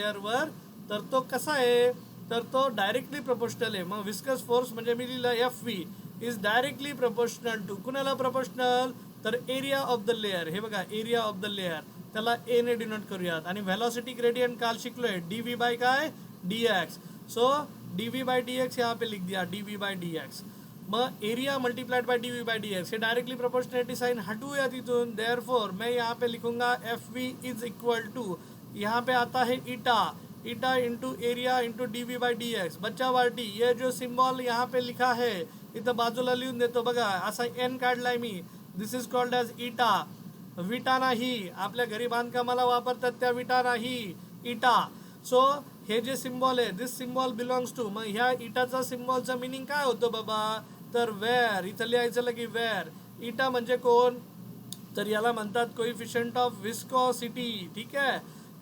लेअरवर, तर तो कसा आहे, तर तो डायरेक्टली प्रोपोर्शनल आहे. मग विस्कस फोर्स म्हणजे मी लिहिलं F V is directly proportional to कुणाला प्रोपोर्शनल, तर एरिया ऑफ द लेअर. हे बघा एरिया ऑफ द लेअर, त्याला ए ने डिनोट करूयात. आणि व्हेलॉसिटी ग्रेडियंट काल शिकलोय डी व्ही बाय काय D X. So D V by D X यहाँ पे लिख दिया D V by D X. मग area multiplied by D V by D X, हे डायरेक्टली प्रोपोर्शनलिटी साइन हटूया तिथून. देयरफॉर मैं यहाँ पे लिखूंगा F V is equal to, यहाँ पे आता है eta, eta into area into D V by D X. बच्चा वाटी ये जो सिम्बॉल यहाँ पे लिखा है इथं बाजूला लिहून देतो बघा, असा एन काढलाय मी. दिस इज कॉल्ड एज ईटा. विटा नाही, आपल्या घरी बांधकामाला वापरतात त्या विटा नाही, इटा. सो हे जे सिम्बॉल आहे दिस सिम्बॉल बिलॉंग्स टू. मग ह्या इटाचा सिम्बॉलचा मिनिंग काय होतं बाबा, तर वेअर. इथं लिहायचं लगी वेअर. इटा म्हणजे कोण, तर याला म्हणतात कोइफिशियंट ऑफ विस्कोसिटी. ठीक आहे.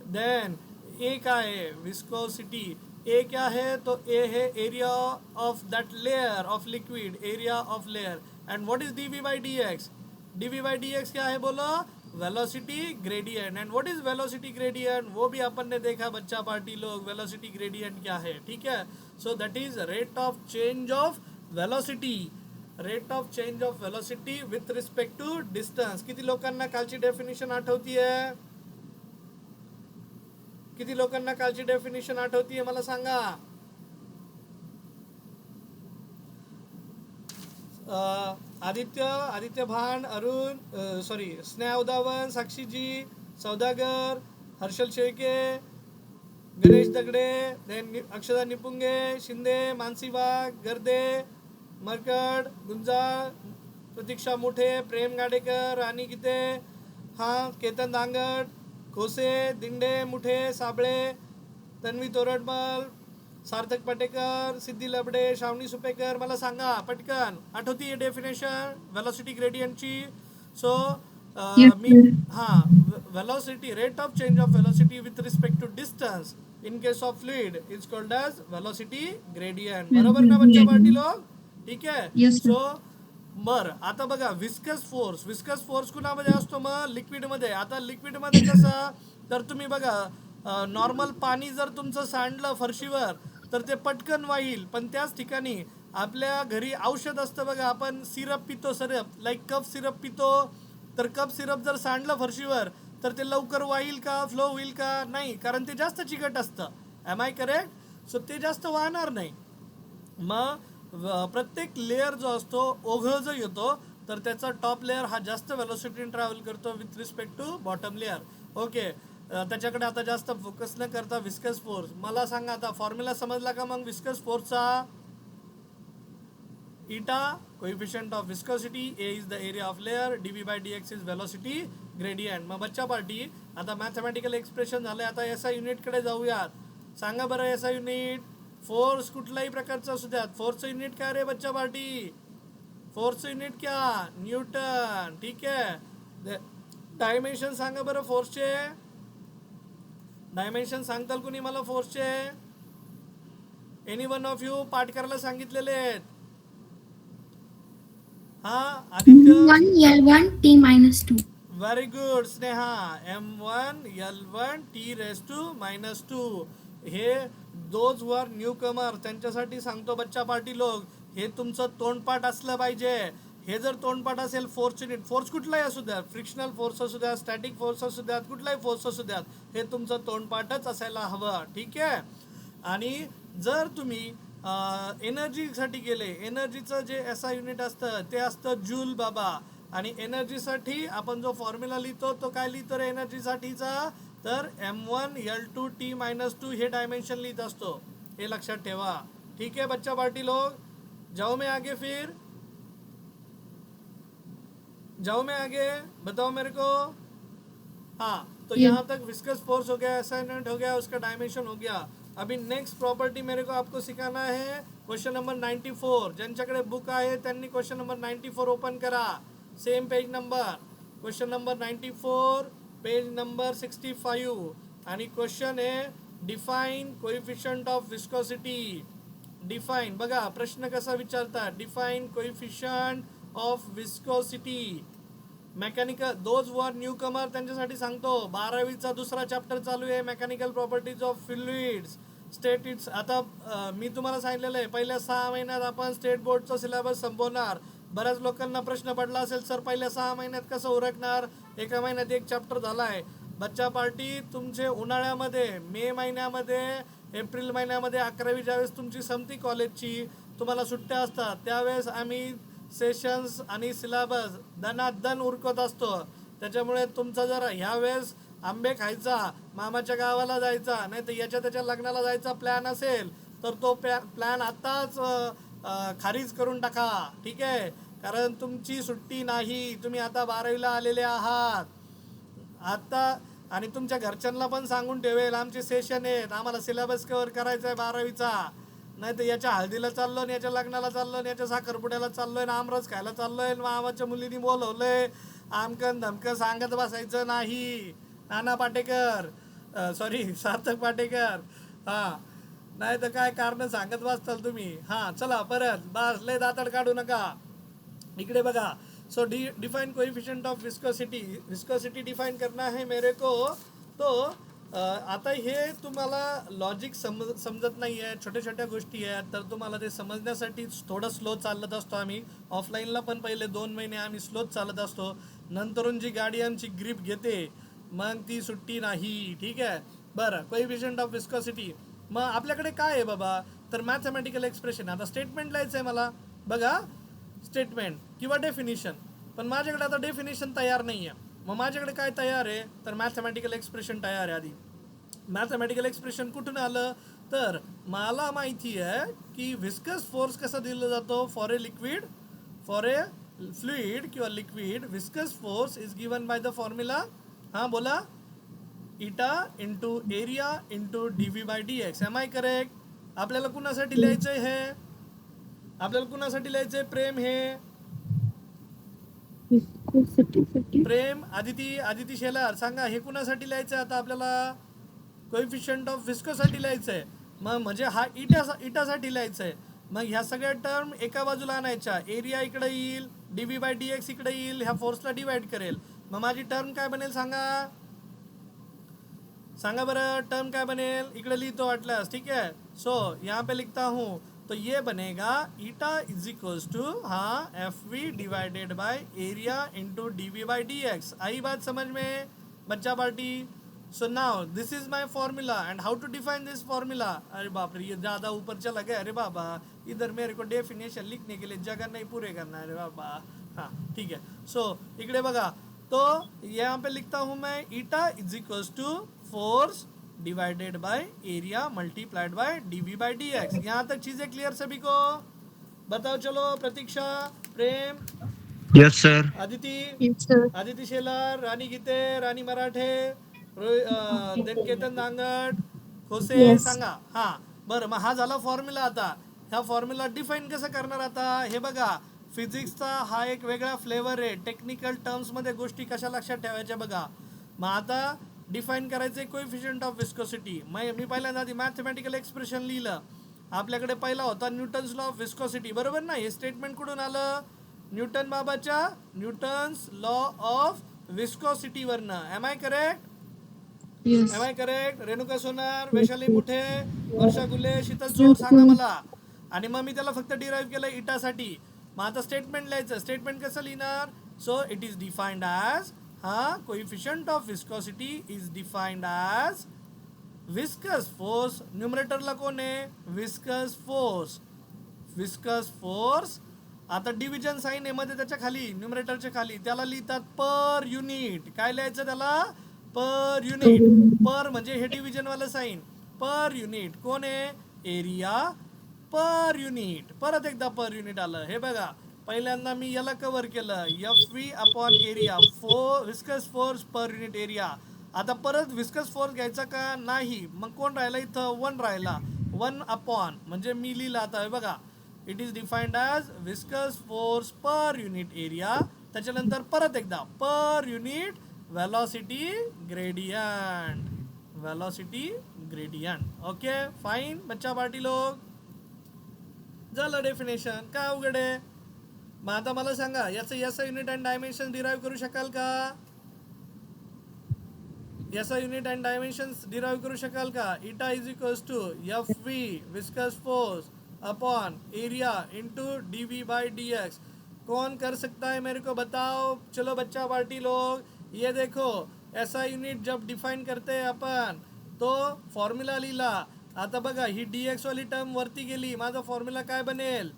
देन ए काय आहे विस्कोसिटी, ए क्या है, तो ए है area of that layer of liquid, area of layer. And what is d we by D x, d we by D x क्या है बोलो, velocity gradient. And what is velocity gradient, वो भी अपन ने देखा बच्चा पार्टी लोग, वेलोसिटी ग्रेडियंट क्या है. ठीक है. So that is rate of change of velocity, rate of change of velocity with respect to distance. किती लोकांना कालची डेफिनेशन आठवती आहे, किती लोकांना कालची डेफिनेशन आठवतीये मला सांगा. आदित्य भांड, अरुण सॉरी स्नेहा उदावन, साक्षीजी, सौदागर, हर्षल शेळके, गणेश दगडे, अक्षदा निपुंगे, शिंदे, मानसी वाघ, गर्दे, मरकड, गुंजाळ, प्रतीक्षा मोठे, प्रेम गाडेकर, राणी गीते, हा केतन दांगड, खोसे, दिंडे, मुठे, साबळे, तन्वी तोरडमल, सार्थक पटेकर, सिद्धी लबडे, श्रावणी सुपेकर. मला सांगा पटकन, आठवती डेफिनेशन वेलोसिटी ग्रेडियंटची. सो मी हां, velocity rate of change of velocity with respect to distance in case of fluid is called as velocity gradient. बरोबर ना बच्चा पार्टी लोग. ठीक आहे. सो बर आता बघा विस्कस फोर्स, विस्कस फोर्स कुणामध्ये असतो, मग लिक्विडमध्ये. आता लिक्विडमध्ये कसं, तर तुम्ही बघा नॉर्मल पाणी जर तुमचं सांडलं फरशीवर तर ते पटकन वाईल. पण त्याच ठिकाणी आपल्या घरी औषध असतं बघा, आपण सिरप पितो, सिरप लाईक कप सिरप पितो, तर कप सिरप जर सांडलं फरशीवर तर ते लवकर वाईल का, फ्लो होईल का, नाही, कारण ते जास्त चिकट असतं. Am I correct. सो ते जास्त वाहणार नाही. मग प्रत्येक लेअर जो असतो ओघळ जो येतो तर त्याचा टॉप लेअर हा जास्त वेलोसिटीने ट्रॅव्हल करतो with respect to bottom layer. Okay. त्याच्याकडे आता जास्त फोकस न करता विस्कस फोर्स. मला सांगा आता फॉर्म्युला समजला का मग विस्कस फोर्सचा. Eta coefficient of viscosity, A is the area of layer, D V by D X is velocity gradient. मग बच्चा पार्टी आता मॅथमॅटिकल एक्सप्रेशन झालं. आता एसआय युनिटकडे जाऊयात. सांगा बरं एसआय युनिट, फोर्स कुठल्याही प्रकारचा असू द्यात, फोर्सचं युनिट काय रे बच्चा पार्टी, फोर्सचं युनिट क्या, न्यूटन. ठीक आहे. डायमेन्शन सांगा बरं फोर्सचे, डायमेन्शन सांगताल कुणी मला फोर्सचे, एनी वन ऑफ यू पाठ करायला सांगितलेले आहेत. हा Aditya, M1 L1 T-2. Very good. Sneha, M1 L1 T⁻². हे दोज वर न्यू कमर त्यांच्यासाठी सांगतो बच्चा पार्टी लोक, हे तुमचं तोंडपाठ असलं पाहिजे. हे जर तोंडपाठ असेल फोर्स युनिट, फोर्स कुठलाही असू द्या, फ्रिक्शनल फोर्स असू द्या, स्टॅटिक फोर्स असू द्यात, कुठलाही फोर्स असू द्यात, हे तुमचं तोंडपाठच असायला हवं. ठीक आहे. आणि जर तुम्ही एनर्जीसाठी गेले, एनर्जीचं जे एसआय युनिट असतं ते असतं जूल बाबा. आणि एनर्जीसाठी आपण जो फॉर्म्युला लिहितो तो काय लिहितो रे एनर्जीसाठीचा, तर M1 L2 T⁻² हे डायमेन्शन लिहित असतो. हे लक्षात ठेवा. ठीक है बच्चा पार्टी लोग. जाओ मैं आगे, फिर जाओ मैं आगे, बताओ मेरे को. हाँ, तो यहाँ तक विस्कस फोर्स हो गया, असाइनमेंट हो गया, उसका डायमेंशन हो गया. अभी नेक्स्ट प्रॉपर्टी मेरे को आपको सिखाना है क्वेश्चन नंबर 94. ज्यांच्याकडे बुक आहे त्यांनी क्वेश्चन नंबर 94 ओपन करा. Same page number, question number 94 page number 65. आणि क्वेश्चन आहे define coefficient of viscosity. Define बघा प्रश्न कसा विचारतात, define coefficient of viscosity. Mechanical those वर न्यू कमर त्यांच्यासाठी सांगतो 12वीचा दुसरा चॅप्टर चालू आहे mechanical properties of fluids state its. आता मी तुम्हाला सांगितलेलं आहे पहिल्या 6 महिन्यात आपण स्टेट बोर्डचा सिलेबस संपवणार. बऱ्याच लोकांना प्रश्न पडला असेल सर पहिल्या 6 महिन्यात कसं उरकणार, एका महिन्यात एक चॅप्टर झाला आहे. बच्चा पार्टी तुमचे उन्हाळ्यामध्ये मे महिन्यामध्ये एप्रिल महिन्यामध्ये 11वी ज्यावेळेस तुमची संपती कॉलेजची तुम्हाला सुट्ट्या असतात त्यावेळेस आम्ही सेशन्स आणि सिलेबस दनादन उरकत असतो. त्याच्यामुळे तुमचा जर ह्या वेळेस आंबे खायचा मामाच्या गावाला जायचा नाही तर याच्या त्याच्या लग्नाला जायचा प्लॅन असेल तर तो प्लॅन आत्ताच खारीज करून टाका. ठीक आहे, कारण तुमची सुट्टी नाही. तुम्ही आता 12वीला आलेले आहात आता आणि तुमच्या घरच्यांना पण सांगून ठेवेल आमचे सेशन आहेत, आम्हाला सिलेबस कव्हर करायचा आहे 12वीचा. नाही तर याच्या हळदीला चाललो आणि याच्या लग्नाला चाललो आणि याच्या साखरपुड्याला चाललोय ना आमरस खायला चाललोय मामाच्या मुलीनी बोलवलंय आमकन धमकं सांगत बसायचं नाही. नाना पाटेकर सॉरी सार्थक पाटेकर हां, नाही तर काय कारण सांगत बसताल तुम्ही. हां चला परत बस लय दाताड काढू नका. इकडे बघा. So define coefficient of viscosity. Viscosity define करना है मेरे को. तो आता हे तुम्हाला लॉजिक समजत नाही आहे, छोट्या छोट्या गोष्टी आहेत तर तुम्हाला ते समजण्यासाठी थोडं स्लो चालत असतो आम्ही. ऑफलाईनला पण पहिले 2 महिने आम्ही स्लोच चालत असतो. नंतरून जी गाडी आमची ग्रीप घेते मग ती सुट्टी नाही. ठीक आहे बरं. कोएफिशिएंट ऑफ विस्कोसिटी मग आपल्याकडे काय आहे बाबा तर मॅथमॅटिकल एक्सप्रेशन. आता स्टेटमेंट लिहायचं आहे मला बघा, स्टेटमेंट किंवा डेफिनिशन. पण माझ्याकडे आता डेफिनेशन तयार नाही आहे. मग माझ्याकडे काय तयार आहे तर मॅथमॅटिकल एक्सप्रेशन तयार आहे. आधी मॅथमॅटिकल एक्सप्रेशन कुठून आलं तर मला माहिती आहे की विस्कस फोर्स कसा दिला जातो for a liquid, for a fluid किंवा liquid. Viscous force is given by the formula हां बोला eta into area into D by D X. Am I correct. आपल्याला कुणासाठी लिहायचं आहे हे, आपल्याला कुणासाठी लिहायचं आहे प्रेम हे प्रेम आदिती शेलार सांगा हे कुणासाठी लिहायचं आहे आता आपल्याला कोएफिशिएंट ऑफ विस्कोसाठी लिहायचं आहे. मग म्हणजे हा इटासाठी लिहायचं आहे. मग ह्या सगळ्या टर्म एका बाजूला आणायच्या. एरिया इकडे येईल, डी बाय डी एक्स इकडे येईल, ह्या फोर्सला डिवाइड करेल. मग माझी टर्म काय बनेल सांगा बरं टर्म काय बनेल. इकडे लिहितो वाटल्यास ठीक है. सो यहाँ पे लिखता हूँ तो ये बनेगा ईटा इज इक्वल्स टू हाँ F V divided by area into D we by D X. आई बात समझ में बच्चा party. So now this is my formula and how to define this formula. अरे बाप रे ये ज़्यादा ऊपर चला गया. अरे बाबा इधर मेरे को डेफिनेशन लिखने के लिए जगह नहीं पूरे करना है. अरे बाबा हाँ ठीक है. सो इकडे बघा तो यहाँ पे लिखता हूँ मैं eta is equals to force divided by area multiplied by D V by D X. यहाँ तक चीजें क्लियर सभी को. बताओ चलो प्रतीक्षा, प्रेम, यस सर, आदिती शेलार, राणी गीते, राणी मराठे, केतन दांगड, खोसे सांगा. हा बरं मग हा झाला फॉर्म्युला. आता ह्या फॉर्म्युला डिफाईन कसं करणार आता हे बघा. फिजिक्सचा हा एक वेगळा फ्लेवर आहे. टेक्निकल टर्म्समध्ये गोष्टी कशा लक्षात ठेवायच्या बघा. मग आता डिफाइन करायचं कोएफिशिएंट ऑफ विस्कोसिटी. मी पहिल्यांदा आधी मॅथमॅटिकल एक्सप्रेशन लिहिलं. आपल्याकडे पहिला होता न्यूटन्स लॉ ऑफ विस्कोसिटी बरोबर ना. हे स्टेटमेंट कुठून आलं न्यूटन बाबाच्या न्यूटन्स लॉ ऑफ विस्कोसिटी वरनं. Am I correct. Am I correct. Renuka Sonar, Vaishali Muthe, Varsha Gule, Sheetal चोर सांगा मला. आणि मग मी त्याला फक्त डिराईव्ह केलं इटासाठी. मग आता स्टेटमेंट लिहायचं. स्टेटमेंट कसं लिहिणार. So it is defined as coefficient of viscosity is defined as viscous force. न्यूमरेटरला कोण आहे विस्कस फोर्स. Viscous force. आता डिव्हिजन साईन आहे मध्ये त्याच्या खाली न्यूमरेटरच्या खाली त्याला लिहितात पर युनिट. काय लिहायचं त्याला पर युनिट. पर म्हणजे हे डिव्हिजनवालं साईन. पर युनिट कोण आहे एरिया पर युनिट. परत एकदा पर युनिट आलं. हे बघा पहिल्यांदा मी याला कव्हर केलं F V upon area viscous force per unit area. आता परत विस्कस फोर्स घ्यायचा का नाही. मग कोण राहिला इथं 1 राहिला. 1 अपॉन म्हणजे मी लिहिला आता हे बघा it is defined as viscous force per unit area. त्याच्यानंतर परत एकदा per unit velocity gradient. Velocity gradient. Okay fine बच्चा पार्टी लोग झालं डेफिनेशन. काय अवघड आहे मग आता मला सांगा याचं याचा युनिट अँड डायमेन्शन डिराईव्ह करू शकाल का? याचा युनिट अँड डायमेन्शंस डिराइव करू शकाल का? Eta is equals to F V viscous force upon area into D we by D X. कौन कर सकता है मेरे को बताओ? चलो बच्चा पार्टी लोग, ये देखो ऐसा यूनिट जब डिफाइन करते हैं आपण तो फॉर्म्युला लिहिला. आता बघा ही डी एक्स वाली टर्म वरती गेली, माझा फॉर्म्युला काय बनेल?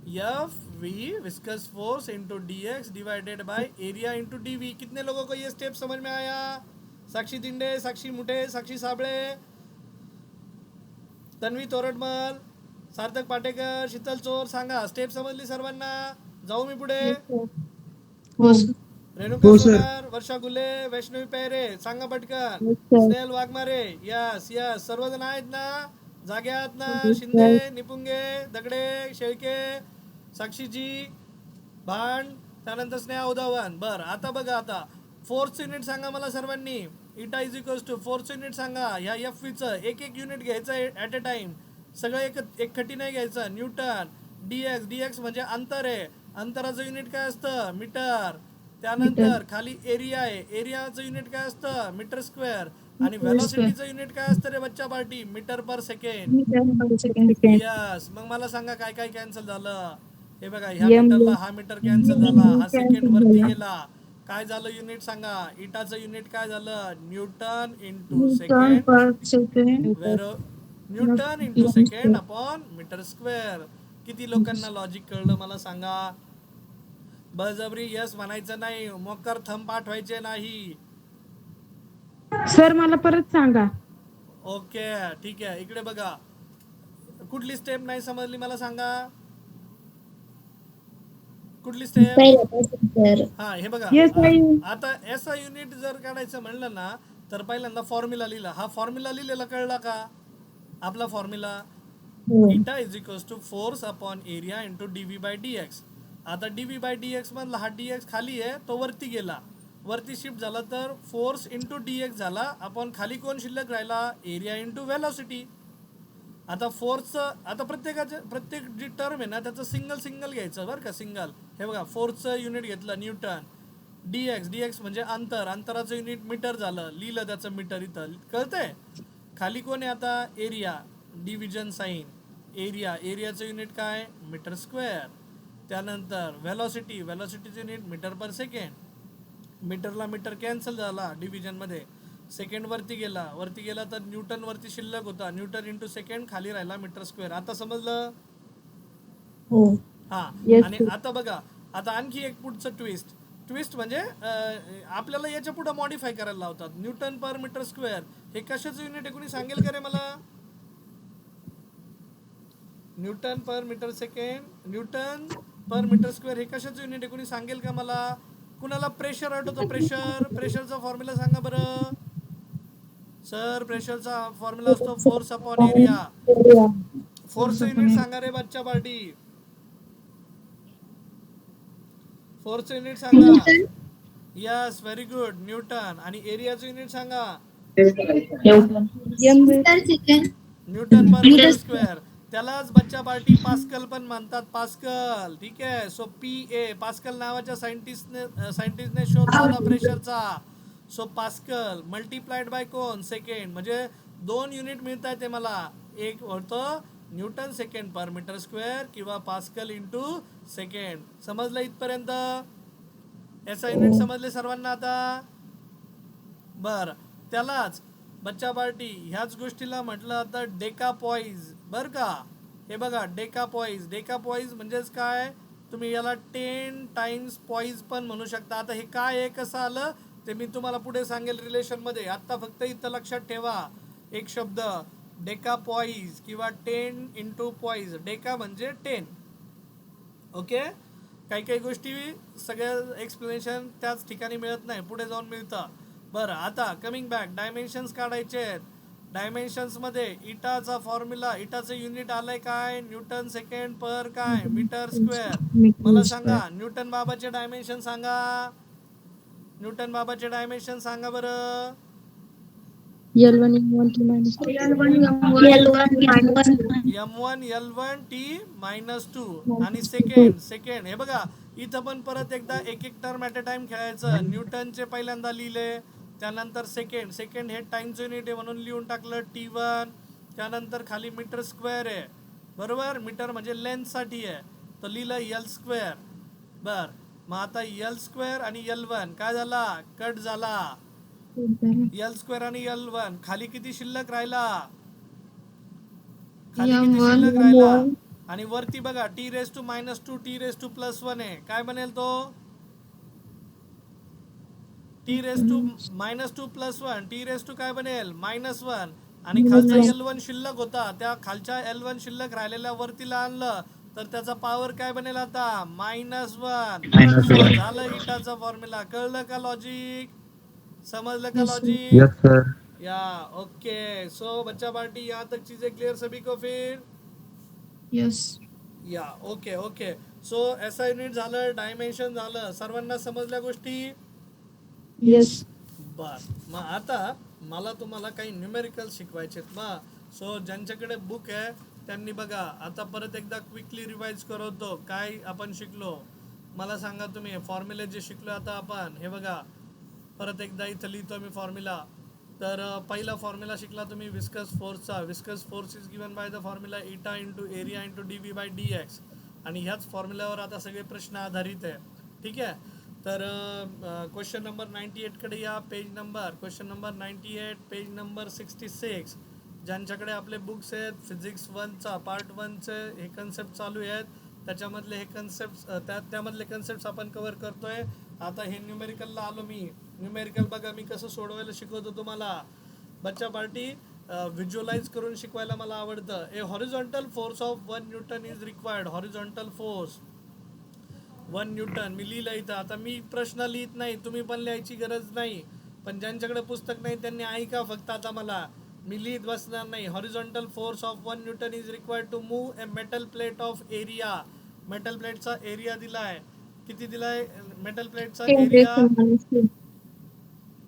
F V viscous force into D X divided by area into D V. कितने लोगों को ये स्टेप समझ में आया? साक्षी दिंडे, साक्षी मुठे, साक्षी साबळे, तन्वी तोरडमल, सार्थक पाटेकर, शीतल चोर, सांगा स्टेप समजली सर्वांना? जाऊ मी पुढे? हो सर. रेणुका सोनार, वर्षा गुले, वैष्णवी पेरे, सांगा पटकन. स्नेहल वाघमारे, यस यस, सर्वजण आहेत ना? जागे आहात ना? शिंदे, निपुंगे, दगडे, शेळके, साक्षीजी, भांड, त्यानंतर स्नेहा उदावन. बर आता बघा, आता फोर्स युनिट सांगा मला सर्वांनी. Eta is equals to force unit सांगा. ह्या एफ वीचं एक एक युनिट घ्यायचं ॲट अ टाइम, सगळं एक खटी नाही घ्यायचं. न्यूटन. डी एक्स म्हणजे अंतर आहे, अंतराचं युनिट काय असतं? मीटर. त्यानंतर खाली एरिया आहे, एरियाचं युनिट काय असतं? Meter square. आणि व्हेलॉसिटीचं युनिट काय असतं रे बच्चा party? Meter per second. Yes. मग मला सांगा काय काय कॅन्सल झालं? हे बघा, ह्या मीटरला हा मीटर कॅन्सल झाला, हा सेकंड वरती गेला. काय झालं युनिट सांगा? इटाचं युनिट काय झालं? Newton into second. Newton into second upon meter square. किती लोकांना लॉजिक कळलं मला सांगा? बळजबरी यस म्हणायचं नाही, मोकर थंब पाठवायचे नाही. सर मला परत सांगा. ओके ठीक आहे. इकडे बघा, कुठली स्टेप नाही समजली मला सांगा? कुठली स्टेप? हा हे बघा, आता एसआय युनिट जर काढायचं म्हणलं ना तर पहिल्यांदा फॉर्म्युला लिहिला. हा फॉर्म्युला लिहिलेला कळला का आपला formula? Eta is equals to force upon area into D V by D X. आता D V by D X मधला हा डी एक्स खाली आहे, तो वरती गेला, वरती शिफ्ट झाला तर फोर्स इंटू डी एक्स झाला. आपण खाली कोण शिल्लक राहिला? Area into velocity. आता फोर्सचं, आता प्रत्येक जी टर्म आहे ना त्याचं सिंगल घ्यायचं बरं का, सिंगल. हे बघा, फोर्सचं युनिट घेतलं न्यूटन. डी एक्स म्हणजे अंतराचं युनिट मीटर झालं, लिहिलं त्याचं मीटर इथं, कळतंय? खाली कोण आहे आता? एरिया. Division sign. एरियाचं युनिट काय? Metre square. त्यानंतर व्हेलॉसिटीचं युनिट मीटर पर सेकंड. मीटरला मीटर कॅन्सल झाला डिव्हिजनमध्ये, सेकंड वरती गेला तर न्यूटन वरती शिल्लक होता, न्यूटन इंटू सेकंड, खाली राहिला मीटर स्क्वेअर. आता समजलं? हा. आणि आता बघा, आता आणखी एक पुढचं ट्विस्ट म्हणजे आपल्याला याच्या पुढे मॉडिफाय करायला लावतात. न्यूटन पर मीटर स्क्वेअर हे कशाचं युनिट आहे? कोणी सांगेल का रे मला? न्यूटन पर मीटर सेकंड, न्यूटन पर मीटर स्क्वेअर हे कशाचं युनिट आहे? कोणी सांगेल का मला? कुणाला प्रेशर आठवतं? प्रेशरचा फॉर्म्युला सांगा बरं सर. प्रेशरचा फॉर्म्युला असतो फोर्स अपॉन एरिया. फोर्सचं युनिट सांगा रे बच्चा पार्टी. फोर्सचं युनिट सांगा. Yes, very good, Newton. आणि एरियाचं युनिट सांगा. न्यूटन पर मीटर स्क्वेअर. त्यालाच बच्चा पार्टी पास्कल पण म्हणतात, पास्कल. ठीक आहे. सो PA पास्कल नावाच्या सायंटिस्टने शोध लावला प्रेशरचा. सो पास्कल मल्टीप्लाइड बाय कोण? सेकंड. म्हणजे 2 युनिट मिळत आहे ते मला. एक होतं Newton second per metre square किंवा पास्कल इंटू सेकंड. समजलं इथपर्यंत? याचा युनिट समजले सर्वांना आता? बर, त्यालाच बच्चा पार्टी ह्याच गोष्टीला म्हटलं जातं डेकापॉइज, बर का? हे बघा, डेकापॉइज म्हणजेच काय? तुम्ही याला 10 टाइम्स पॉइज पण म्हणू शकता. आता हे काय आहे, कसं आलं ते मी तुम्हाला पुढे सांगेल रिलेशनमध्ये. आता फक्त इथं लक्षात ठेवा एक शब्द, डेकापॉइज किंवा 10 इंटू पॉइज. डेका म्हणजे 10. ओके. काही गोष्टी सगळ्या एक्सप्लेनेशन त्याच ठिकाणी मिळत नाही, पुढे जाऊन मिळतं. बरं, आता कमिंग बॅक, डायमेन्शन्स काढायचे आहेत. डायमेन्शन्समध्ये इटाचा फॉर्म्युला, इटाचं युनिट आलंय काय? न्यूटन सेकंड पर काय? Metre square. मला सांगा न्यूटन बाबाचे डायमेन्शन सांगा. न्यूटन बाबाचे डायमेन्शन सांगा बरं. L1 M1 T minus 2. M1 L1 T minus 2 आणि सेकंड हे बघा इथं पण परत एकदा एक टर्म ॲट अ टाइम खेळायचं. न्यूटनचे पहिल्यांदा लिहिले, त्यानंतर सेकंड हे टाइमचं युनिट आहे म्हणून लिहून टाकलं T1. त्यानंतर खाली मीटर स्क्वेअर आहे, बरोबर, मीटर म्हणजे लेंथसाठी आहे, तर लिहिलं L². बर, मग आता L² आणि L1 काय झाला, कट झाला. L² आणि L1 खाली किती शिल्लक राहिला, आणि वरती बघा T⁻⁻2 T⁻+1 आहे, काय बनेल तो T⁻⁻2+1 T⁻, काय बनेल -1, आणि खालचा L1 शिल्लक होता, त्या खालच्या L1 शिल्लक राहिलेल्या वरतीला आणलं तर त्याचा पॉवर काय बनेल आता -1. झालं इटाचा फॉर्म्युला. कळलं का लॉजिक, समजलं का लॉजिक? Yes sir. या ओके. सो बच्चा पार्टी यहाँ तक चीजें क्लियर सभी को फिर? Yes. या ओके. सो ऐसा युनिट झालं, डायमेन्शन झालं, सर्वांना समजल्या गोष्टी? Yes. बर, मग आता मला तुम्हाला काही न्यूमेरिकल शिकवायचे. सो ज्यांच्याकडे बुक आहे त्यांनी बघा, आता परत एकदा क्विकली रिवाइज करवतो काय आपण शिकलो. मला सांगा तुम्ही फॉर्म्युले जे शिकलो आता आपण, हे बघा परत एकदा इथं लिहितो मी फॉर्म्युला. तर पहिला फॉर्म्युला शिकला तुम्ही विस्कस फोर्सचा. Viscous force is given by the formula eta into area into dV/dx, आणि ह्याच फॉर्म्युल्यावर आता सगळे प्रश्न आधारित आहे. ठीक आहे, तर क्वेश्चन नंबर 98 कडे या. Page number question number 98, page number 66. ज्यांच्याकडे आपले बुक्स आहेत फिजिक्स 1चा पार्ट 1चे हे कन्सेप्ट चालू आहेत, त्याच्यामधले हे कन्सेप्ट त्यामधले कन्सेप्ट आपण कव्हर करतोय. आता हे न्यूमेरिकलला आलो मी. न्यूमेरिकल बघा मी कसं सोडवायला शिकवतो तुम्हाला. बच्चा पार्टी व्हिज्युअलाइज करून शिकवायला मला आवडतं. A horizontal force of 1 Newton is required. Horizontal force 1 newton मी लिहिलं इथं. आता मी प्रश्न लिहित नाही, तुम्ही पण लिहायची गरज नाही, पण ज्यांच्याकडे पुस्तक नाही त्यांनी ऐका फक्त. आता मला मी लिहित बसणार नाही. Horizontal force of 1 Newton is required to move a metal plate of area. Metal प्लेटचा एरिया दिलाय, किती दिलाय मेटल प्लेटचा एरिया?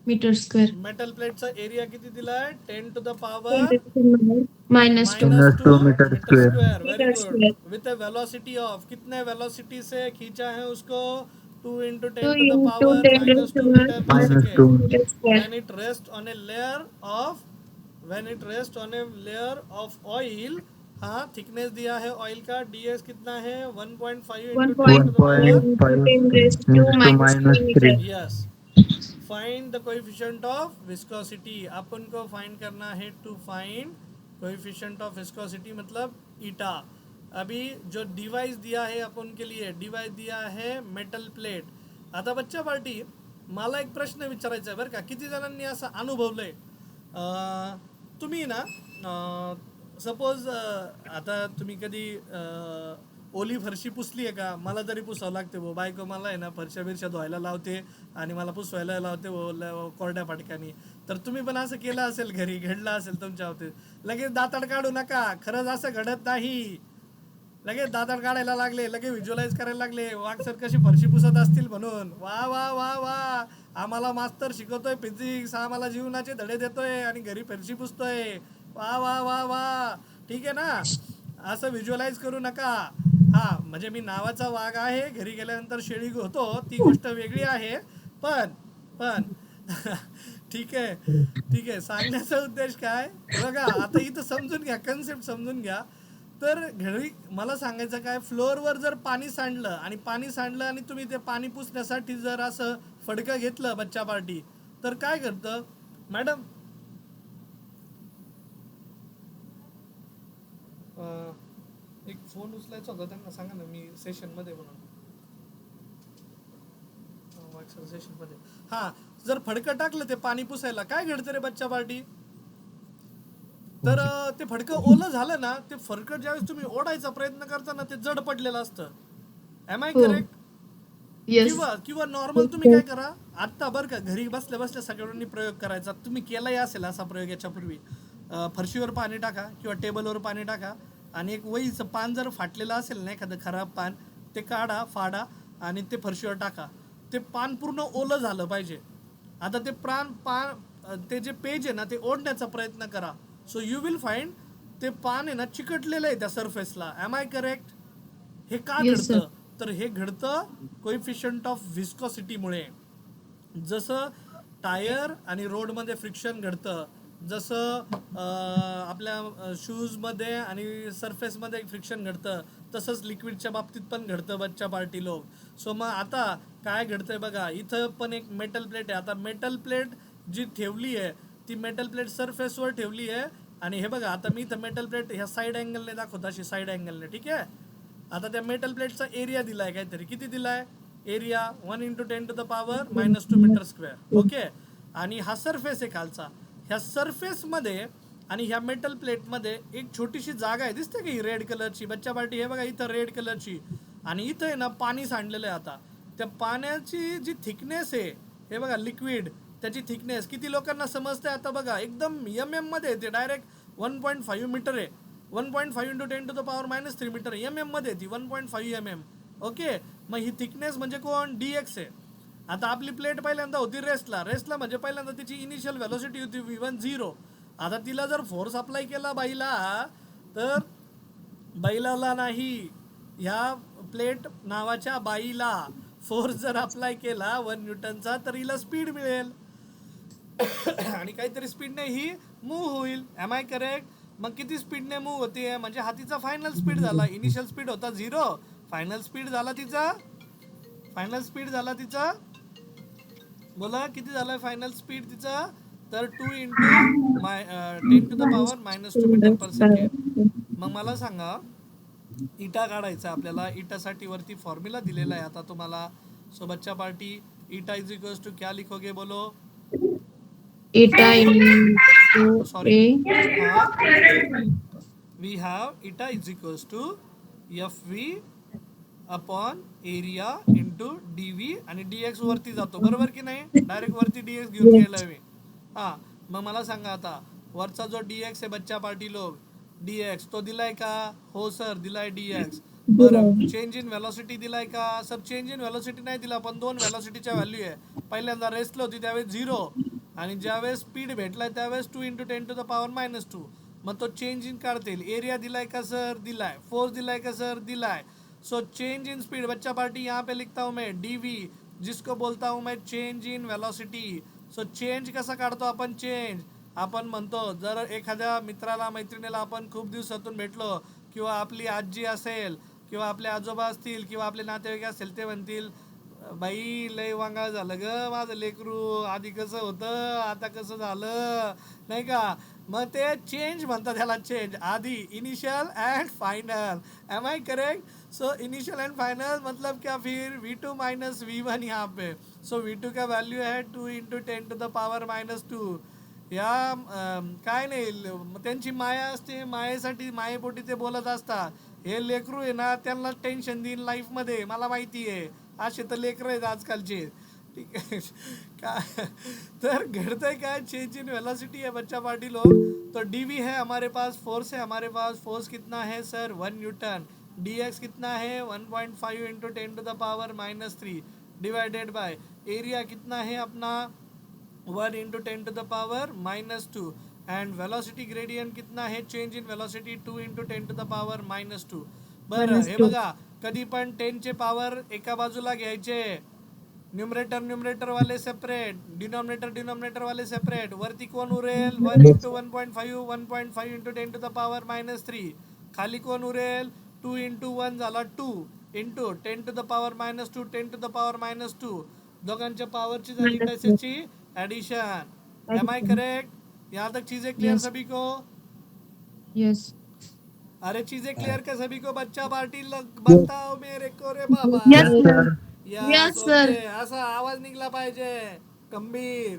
Meter square. मेटल प्लेटचा एरिया किती दिलाय? 10 to the power -2 -2 meter square. Very good. With a velocity of, कितने velocity से खींचा है उसको? 2 × 10 to the power -2 meter per second. When it rests on a layer of oil, हाँ thickness दिया है ऑयल का, ds कितना है 1.5 × 10 to the power -3. Yes. Find the coefficient of viscosity. अपन को फाइंड करना है to find coefficient of viscosity, मतलब ईटा. अभी जो डिवाइस दिया है अपन के लिए, डिवाइस दिया है मेटल प्लेट. आता बच्चा पार्टी मला एक प्रश्न विचारायचा आहे बरं का. किती जणांनी असं अनुभवलंय, तुम्ही ना सपोज आता तुम्ही कधी ओली फरशी पुसली आहे का? मला तरी पुसावं लागते भाऊ. बायको मला आहे ना फरशा बिरशा धुवायला लावते आणि मला पुसवायला लावते कोरड्या फाटक्यानी. तर तुम्ही पण असं केलं असेल, घरी घडलं असेल तुमच्या बाबतीत. लगेच दाताड काढू नका, खरंच असं घडत नाही. लगेच दाताड काढायला लागले, लगेच व्हिज्युअलाइज करायला लागले वाघ सर कशी फरशी पुसत असतील म्हणून. वा वा वा वा, आम्हाला मास्तर शिकवतोय फिजिक्स, आम्हाला जीवनाचे धडे देतोय आणि घरी फरशी पुसतोय. वा वा वा वा, ठीक आहे ना. असं व्हिज्युअलाइज करू नका. हा म्हणजे मी नावाचा वाघ आहे, घरी गेल्यानंतर शेळी होतो ती गोष्ट वेगळी आहे, पण ठीक आहे. सांगण्याचा उद्देश काय बघा, आता इथं समजून घ्या, कन्सेप्ट समजून घ्या. तर घरी मला सांगायचं काय, फ्लोअरवर जर पाणी सांडलं आणि तुम्ही ते पाणी पुसण्यासाठी जर असं फडकं घेतलं बच्चा पार्टी, तर काय करतं मॅडम? एक फोन उचलायचा होता, त्यांना सांगा ना मी सेशनमध्ये म्हणून. सेशनमध्ये हा, जर फडकं टाकलं ते पाणी पुसायला, काय घडतं रे बच्चा पार्टी? तर ते फडकं ओलं झालं ना, ते फडकं ज्यावेळेस तुम्ही ओढायचा प्रयत्न करता ना, ते जड पडलेलं असतं. Am I correct? किंवा नॉर्मल तुम्ही काय करा आत्ता बरं का, घरी बसल्या बसल्या सगळ्यांनी प्रयोग करायचा. तुम्ही केलाही असेल असा प्रयोग याच्यापूर्वी. फरशीवर पाणी टाका किंवा टेबलवर पाणी टाका आणि एक वहीचं पान जर फाटलेलं असेल ना, एखादं खराब पान, ते काढा, फाडा आणि ते फरशीवर टाका. ते पान पूर्ण ओलं झालं पाहिजे. आता ते पान ते जे पेज आहे ना ते ओढण्याचा प्रयत्न करा. सो यू विल फाइंड ते पान आहे ना चिकटलेलं आहे त्या सरफेसला. M I correct? हे का Yes, sir. घडतं? तर हे घडतं कोइफिशियंट ऑफ व्हिस्कोसिटीमुळे. जसं टायर आणि रोडमध्ये फ्रिक्शन घडतं, जसं आपल्या शूजमध्ये आणि सरफेसमध्ये फ्रिक्शन घडतं, तसंच लिक्विडच्या बाबतीत पण घडतं बच्चा पार्टी लोक. सो मग आता काय घडतंय बघा, इथं पण एक मेटल प्लेट आहे. आता मेटल प्लेट जी ठेवली आहे ती मेटल प्लेट सरफेसवर ठेवली आहे. आणि हे बघा, आता मी इथं मेटल प्लेट ह्या साईड अँगलने दाखवतो, अशी साईड अँगलने. ठीक आहे. आता त्या मेटल प्लेटचा एरिया दिलाय काहीतरी. किती दिलाय एरिया? 1 × 10⁻² metre square. ओके. आणि हा सरफेस आहे खालचा. ह्या सरफेसमध्ये आणि ह्या मेटल प्लेटमध्ये एक छोटीशी जागा आहे, दिसते की रेड कलरची बच्चा पार्टी? हे बघा इथं रेड कलरची. आणि इथं आहे ना पाणी सांडलेलं आहे. आता त्या पाण्याची जी थिकनेस आहे, हे बघा लिक्विड, त्याची थिकनेस किती लोकांना समजते आता बघा? एकदम MM मध्ये ते डायरेक्ट 1.5 मीटर आहे. 1.5 × 10⁻³ मीटर MM मध्ये ती 1.5 mm. ओके. मग ही थिकनेस म्हणजे कोण? DX आहे. आता आपली प्लेट पहिल्यांदा होती रेस्टला म्हणजे पहिल्यांदा तिची इनिशियल व्हेलॉसिटी होती V1 0. आता तिला जर फोर्स अप्लाय केला बाईला, तर बैलाला नाही, ह्या प्लेट नावाच्या बाईला फोर्स जर अप्लाय केला 1 न्यूटनचा, तर हिला स्पीड मिळेल. आणि काहीतरी स्पीडने ही मूव्ह होईल. Am I correct? मग किती स्पीडने मूव्ह होते? म्हणजे हा तिचा फायनल स्पीड झाला. इनिशियल स्पीड होता 0, फायनल स्पीड झाला तिचा बोला किती झालाय फायनल स्पीड तिचा? तर 2 × 10⁻² मीटर पर सेकंड. मग मला सांगा, इटा काढायचा आपल्याला. इटासाठी वरती फॉर्म्युला दिलेला आहे आता तुम्हाला. सो बच्चा पार्टी, इटा इज इक्वल्स टू क्या लिखोगे बोलो? Eta into sorry, A. We have eta is equals to FV upon area into DV. आणि DX वरती जातो, बरोबर की नाही? डायरेक्ट वरती DX घेऊन गेलोय मी. हां, मग मला सांगा आता, वरचा जो DX आहे बच्चा पार्टी लोक, DX तो दिलाय का? हो सर दिलाय DX. बरं, चेंज इन व्हेलॉसिटी दिलाय का? सर चेंज इन व्हेलॉसिटी नाही दिला, पण 2 व्हेलॉसिटीच्या व्हॅल्यू आहे. पहिल्यांदा रेस्टला होती त्यावेळेस 0, आणि ज्यावेळेस स्पीड भेटलाय त्यावेळेस 2 × 10⁻². मग तो चेंज इन काढतील. एरिया दिलाय का सर? दिलाय. फोर्स दिलाय का सर? दिलाय. सो चेंज इन स्पीड बच्चा पार्टी यहाँ पे लिखता हूँ मैं DV, जिसको बोलता हूँ मैं change in velocity. So change कसा काढतो आपण? चेंज आपण म्हणतो, जर एखाद्या मित्राला मैत्रिणीला आपण खूप दिवसातून भेटलो, किंवा आपली आजी असेल, किंवा आपले आजोबा असतील, किंवा आपले नातेवाईक असेल, ते म्हणतील, बाई लय वांगाळ झालं ग माझं लेकरू, आधी कसं होतं आता कसं झालं, नाही का? मग ते चेंज म्हणतात त्याला. चेंज आधी initial and final. Am I correct? So initial and final मतलब क्या? फिर V2 - V1 यहाँ पे. सो V2 का वैल्यू है 2 × 10⁻². या काय नाही, त्यांची माया असते, मायेसाठी मायेपोटी ते बोलत असतात. हे लेकरू आहे ना, त्यांना टेन्शन देईन लाईफमध्ये, मला माहिती आहे. असे तर लेकरं आहेत आजकालचे. ठीक आहे का? तर घडतंय काय? चेंज इन वेलोसिटी है बच्चा पार्टी लोग. तो DV है हमारे पास, फोर्स है हमारे पास. फोर्स कितना है सर? 1 न्यूटन. DX कितना है? 1.5 × 10⁻³ डिवाइडेड बाय एरिया कितना है अपना? 1 × 10⁻². एंड वेलोसिटी ग्रेडियंट कितना है? Change in velocity 2 × 10⁻². बरं, हे बघा, कधी पण 10चे पॉवर एका बाजूला घ्यायचे. न्यूमरेटर वाले सेपरेट, डिनॉमिनेटर वाले सेपरेट. वरती कोण उरेल? 1 × 1.5 × 10⁻³ खाली कोण उरेल? 2 × 1 झाला 2 इंटू 10⁻², 10⁻². दोघांच्या पॉवरची झाली त्याची एडिशन. M I correct? यहाँ तक चीजें क्लियर सभी को? Yes. अरे चीजें क्लियर क्या सभी को? बच्चा पार्टी बताओ मेरे को रे बाबा. Yes, sir. Yes, Yes, sir. okay. असा आवाज निघला पाहिजे. गंभीर.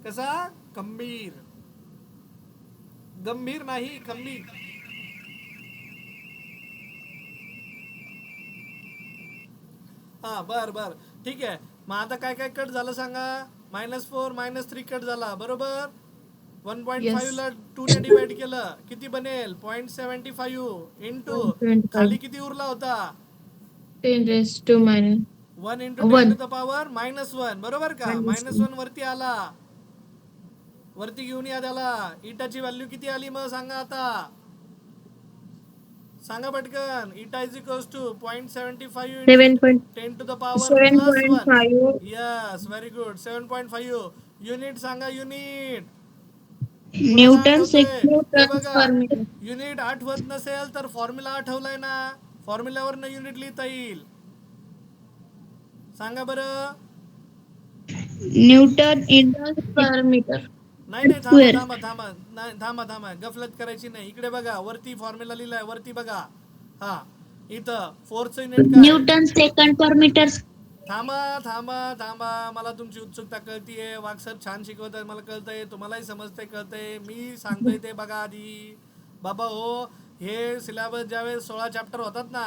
कसा? गंभीर. गंभीर नाही, खंबीर. हा, बर ठीक आहे. मग आता काय काय कट झालं सांगा? -4 -3 कट झाला, बरोबर? 1.5 ला 2 ने डिवाइड केलं, किती बनेल? 0.75 इंटू 0.25. खाली किती उरला होता? 10 raised to minus 1 × 1. 10⁻⁻1, बरोबर का? -1. -1 वरती आला. वरती घेऊन या त्याला. इटाची व्हॅल्यू किती आली मग सांगा आता, सांगा पटकन. Eta is equals to 0.75 7 10 to the power plus 1. 7.5 yes, very good. 7.5. Unit सांगा, युनिट. कुणाला न्यूटन आठवतंय? हे न्यूटन्स बघा, पर मीटर. युनिट आठवत नसेल तर फॉर्म्युला आठवलाय ना, फॉर्म्युल्यावर युनिट लिहिता येईल. सांगा बरं. न्यूटन इंटर्स पर मीटर नाही नाही, थांबा स्क्वेअर. थांबा थांबा, नाही थांबा थांबा, गफलत करायची नाही. इकडे बघा, वरती फॉर्म्युला लिहिलाय, वरती बघा. हा, इथं फोर्सचं युनिट काय? Newton second per meter. थांबा थांबा थांबा, मला तुमची उत्सुकता कळतीये. वाघ सर छान शिकवत आहे, मला कळतंय, तुम्हालाही समजतंय, कळतंय. मी सांगतोय ते बघा आधी. बाबा हो, हे सिलेबस ज्यावेळेस 16 चॅप्टर होतात ना,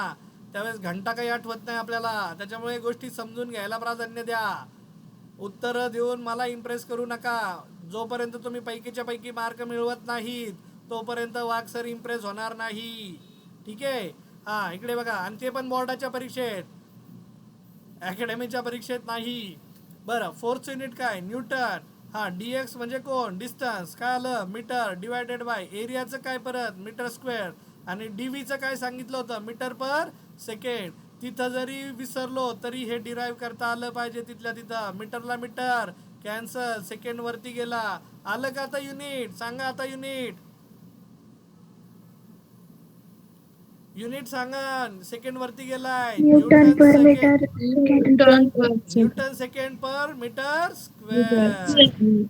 त्यावेळेस घंटा काही आठवत नाही आपल्याला. त्याच्यामुळे गोष्टी समजून घ्यायला प्राधान्य द्या. उत्तर देऊन मला इम्प्रेस करू नका. जोपर्यंत तुम्ही पैकीच्या पैकी मार्क मिळवत नाहीत तोपर्यंत वाघ सर इम्प्रेस होणार नाही. ठीक आहे. हा, इकडे बघा. आणि ते पण बोर्डाच्या परीक्षेत, अकॅडमीच्या परीक्षेत नाही. बरं, फोर्स युनिट काय? न्यूटन. हा, डीएक्स म्हणजे कोण? डिस्टन्स. काय आलं? मीटर डिवायडेड बाय एरियाचं काय परत? Meter square. आणि डीव्हीचं काय सांगितलं होतं? Meter per second. तिथं जरी विसरलो तरी हे डिराईव्ह करता आलं पाहिजे तिथल्या तिथं. मीटरला मीटर कॅन्सल, सेकंड वरती गेला. आलं का आता युनिट? सांगा आता युनिट. युनिट सांगा. सेकंड वरती गेलाय. Newton per meter second, second. Newton per Newton second per meter square. Meter.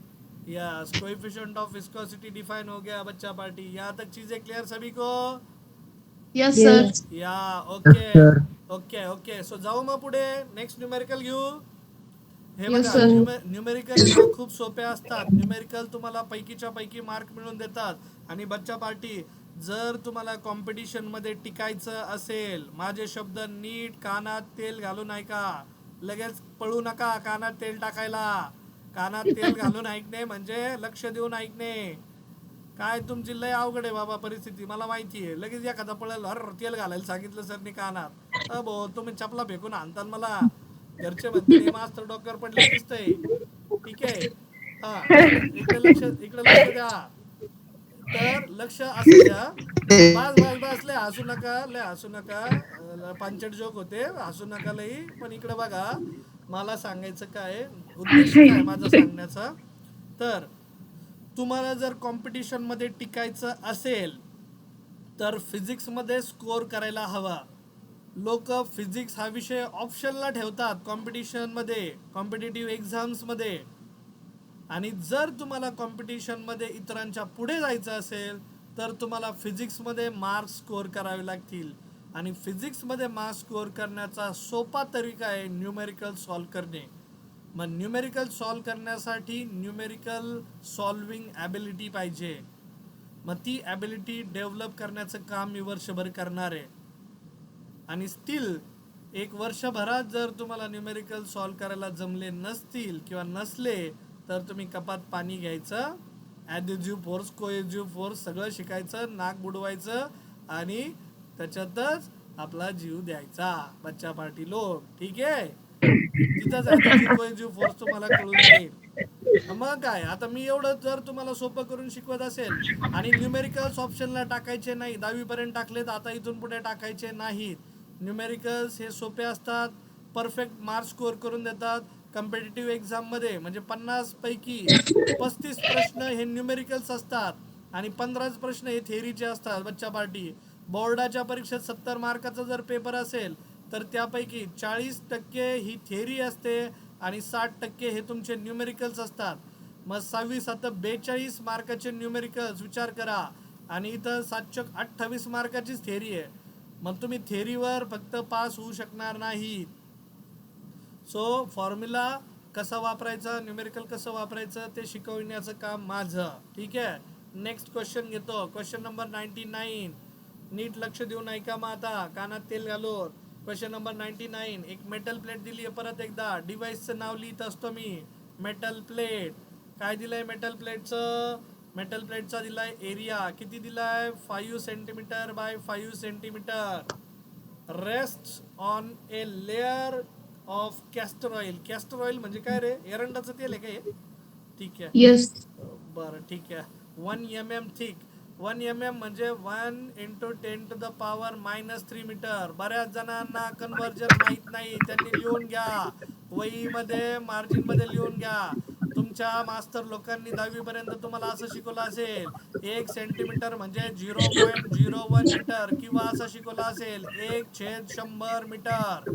Yes, coefficient of viscosity define हो गया बच्चा पार्टी. यहाँ तक चीजें क्लियर सभी को? Yes sir. या, ओके ओके ओके. सो जाऊ मग पुढे. नेक्स्ट न्यूमेरिकल घेऊ. हे Yes, बघा, sir. न्यूमेरिकल आहे ना खूप सोपे असतात. न्यूमेरिकल तुम्हाला पैकीच्या पैकी मार्क मिळवून देतात. आणि बच्चा पार्टी, जर तुम्हाला कॉम्पिटिशन मध्ये टिकायचं असेल, माझे शब्द नीट कानात तेल घालून ऐका. लगेच पळू नका कानात तेल टाकायला. कानात तेल घालून ऐकणे म्हणजे लक्ष देऊन ऐकणे. काय तुमची लय अवघड आहे बाबा परिस्थिती, मला माहिती आहे. लगेच एखादा पळेल, हर तेल घालायला सांगितलं सरनी कानात. भो, तुम्ही चपला फेकून आणताल मला. घरचे म्हणतील हे मास्तर डोक्यावर पडले दिसतंय. ठीक आहे. हा, इकडे लक्ष, इकडे लक्ष द्या. तर लक्ष असं द्या. बस बस बस, लय हसू नका, लय हसू नका. पांचट जोक होते, हसू नका लई. पण इकडे बघा, मला सांगायचं काय, उद्देश काय माझा सांगण्याचा. तर तुम्हाला जर कॉम्पिटिशन मध्ये टिकायचं असेल तर फिजिक्स मध्ये स्कोअर करायला हवा. लोक फिजिक्स हा विषय ऑप्शनला ठेवतात कॉम्पिटिशन मध्ये, कॉम्पिटिटिव्ह एक्झाम्स मध्ये. आणि जर तुम्हाला कॉम्पिटिशन मध्ये इतरांच्या पुढे जायचं असेल तर तुम्हाला फिजिक्स मध्ये मार्क्स स्कोअर करावे लागतील. आणि फिजिक्स मध्ये मार्क्स स्कोअर करण्याचा सोपा तरीका आहे न्यूमेरिकल सॉल्व करणे. मग न्यूमेरिकल सॉल्व करण्यासाठी न्यूमेरिकल सॉल्विंग ॲबिलिटी पाहिजे. मग ती ॲबिलिटी डेव्हलप करण्याचं काम मी वर्षभर करणार आहे. आणि स्टील एक वर्षभरात जर तुम्हाला न्यूमेरिकल सॉल्व करायला जमले नसतील किंवा नसले तर तुम्ही कपात पाणी घ्यायचं, ॲड्हेसिव्ह फोर्स, कोएसिव्ह फोर्स सगळं शिकायचं, नाक बुडवायचं आणि त्याच्यातच आपला जीव द्यायचा बच्चा पार्टी लोक. ठीक आहे. तिथंच ॲड्हेसिव्ह कोएसिव्ह फोर्स तुम्हाला कळून जाईल. मग काय, आता मी एवढं जर तुम्हाला सोपं करून शिकवत असेल आणि न्यूमेरिकल्स ऑप्शनला टाकायचे नाही, 10वी पर्यंत टाकलेत, आता इथून पुढे टाकायचे नाहीत. न्यूमेरिकल्स हे सोपे असतात, परफेक्ट मार्क्स स्कोअर करून देतात. कॉम्पिटिटिव्ह एक्झाममध्ये म्हणजे 50 पैकी 35 प्रश्न हे न्यूमेरिकल्स असतात आणि 15 प्रश्न हे थेअरीचे असतात बच्चा पार्टी. बोर्डाच्या परीक्षेत 70 मार्काचा जर पेपर असेल तर त्यापैकी 40% ही थेअरी असते आणि 60% हे तुमचे न्यूमेरिकल्स असतात. मग 42 मार्काचे न्यूमेरिकल्स विचार करा. आणि इथं 728 मार्काचीच थेअरी आहे. मग तुम्ही थेअरीवर फक्त पास होऊ शकणार नाही. सो फॉर्म्युला कसा वापरायचा, न्यूमेरिकल कसं वापरायचं ते शिकवण्याचं काम माझं. ठीक आहे. नेक्स्ट क्वेश्चन घेतो. Question number 99. नीट लक्ष देऊन ऐका मग आता, कानात तेल घालून. Question number 99. एक मेटल प्लेट दिली आहे परत एकदा. डिव्हाइसचं नाव लिहित असतो मी. Metal plate. काय दिलंय मेटल प्लेटचं? मेटल प्लेटचा दिलाय एरिया. किती दिलाय? 5 centimetre bye 5 centimetre. Rest on A layer of castor oil. Castor oil म्हणजे काय रे? एरंडाचं तेल आहे का हे? ठीक आहे. यस. बरं ठीक आहे 1 mm थिक 1 mm म्हणजे 1 × 10⁻³ मीटर. बऱ्याच जणांना कन्व्हर्जन माहीत नाही, त्यांनी लिहून घ्या, वहीमध्ये मार्जिनमध्ये लिहून घ्या. तुमच्या मास्तर लोकांनी 10वी पर्यंत तुम्हाला असं शिकवलं असेल, 1 सेंटीमीटर म्हणजे 0.01 मीटर, किंवा असं शिकवलं असेल 1/100 मीटर.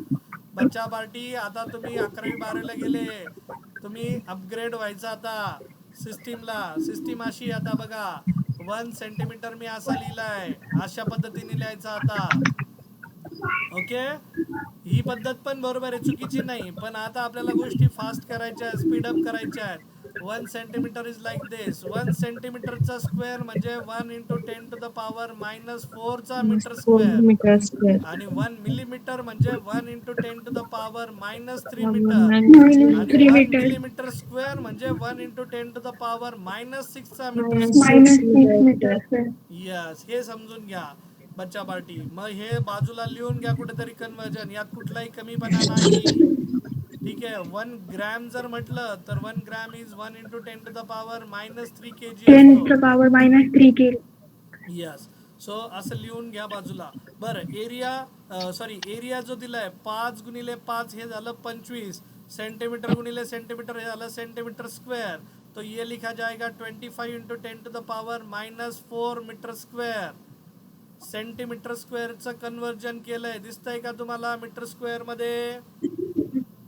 बच्चा पार्टी, आता तुम्ही 11वी 12वीला गेले, तुम्ही अपग्रेड व्हायचं आता सिस्टीमला. सिस्टीम अशी आता बघा, 1 सेंटीमीटर मी असा लिहिलाय, अशा पद्धतीने लिहायचा आता. ओके, ही पद्धत पण बरोबर आहे, चुकीची नाही. पण आता आपल्याला गोष्टी फास्ट करायच्या आहेत, स्पीडअप करायच्या आहेत. 1 सेंटीमीटर इज लाईक दिस. 1 सेंटीमीटरचा स्क्वेअर म्हणजे 1 × 10⁻⁻⁴ मीटर स्क्वेअर. Metre square. आणि 1 मिलीमीटर म्हणजे 1 × 10⁻³ मीटर. आणि 1 मिलीमीटर स्क्वेअर म्हणजे 1 × 10⁻⁻⁶ meter square. -6 meter square. Yes, हे समजून घ्या बच्चा पार्टी. मग हे बाजूला लिहून घ्या कुठेतरी कन्वर्जन, यात कुठलाही कमीपणा नाही. ठीक आहे, 1 ग्रॅम जर म्हटलं तर 1 ग्रॅम इज 1 × 10⁻⁻³ kg 10 असतो. to the power -3 kg. Yes, so असं लिहून घ्या बाजूला. बरं, एरिया जो दिलाय 5 × 5 हे झालं 25 सेंटीमीटर × सेंटीमीटर हे झालं सेंटीमीटर स्क्वेअर. तो ये लिखा जाएगा 25 × 10⁻⁻⁴ मीटर स्क्वेअर. सेंटीमीटर स्क्वेअरचं कन्वर्जन केलंय, दिसतंय का तुम्हाला मीटर स्क्वेअर मध्ये?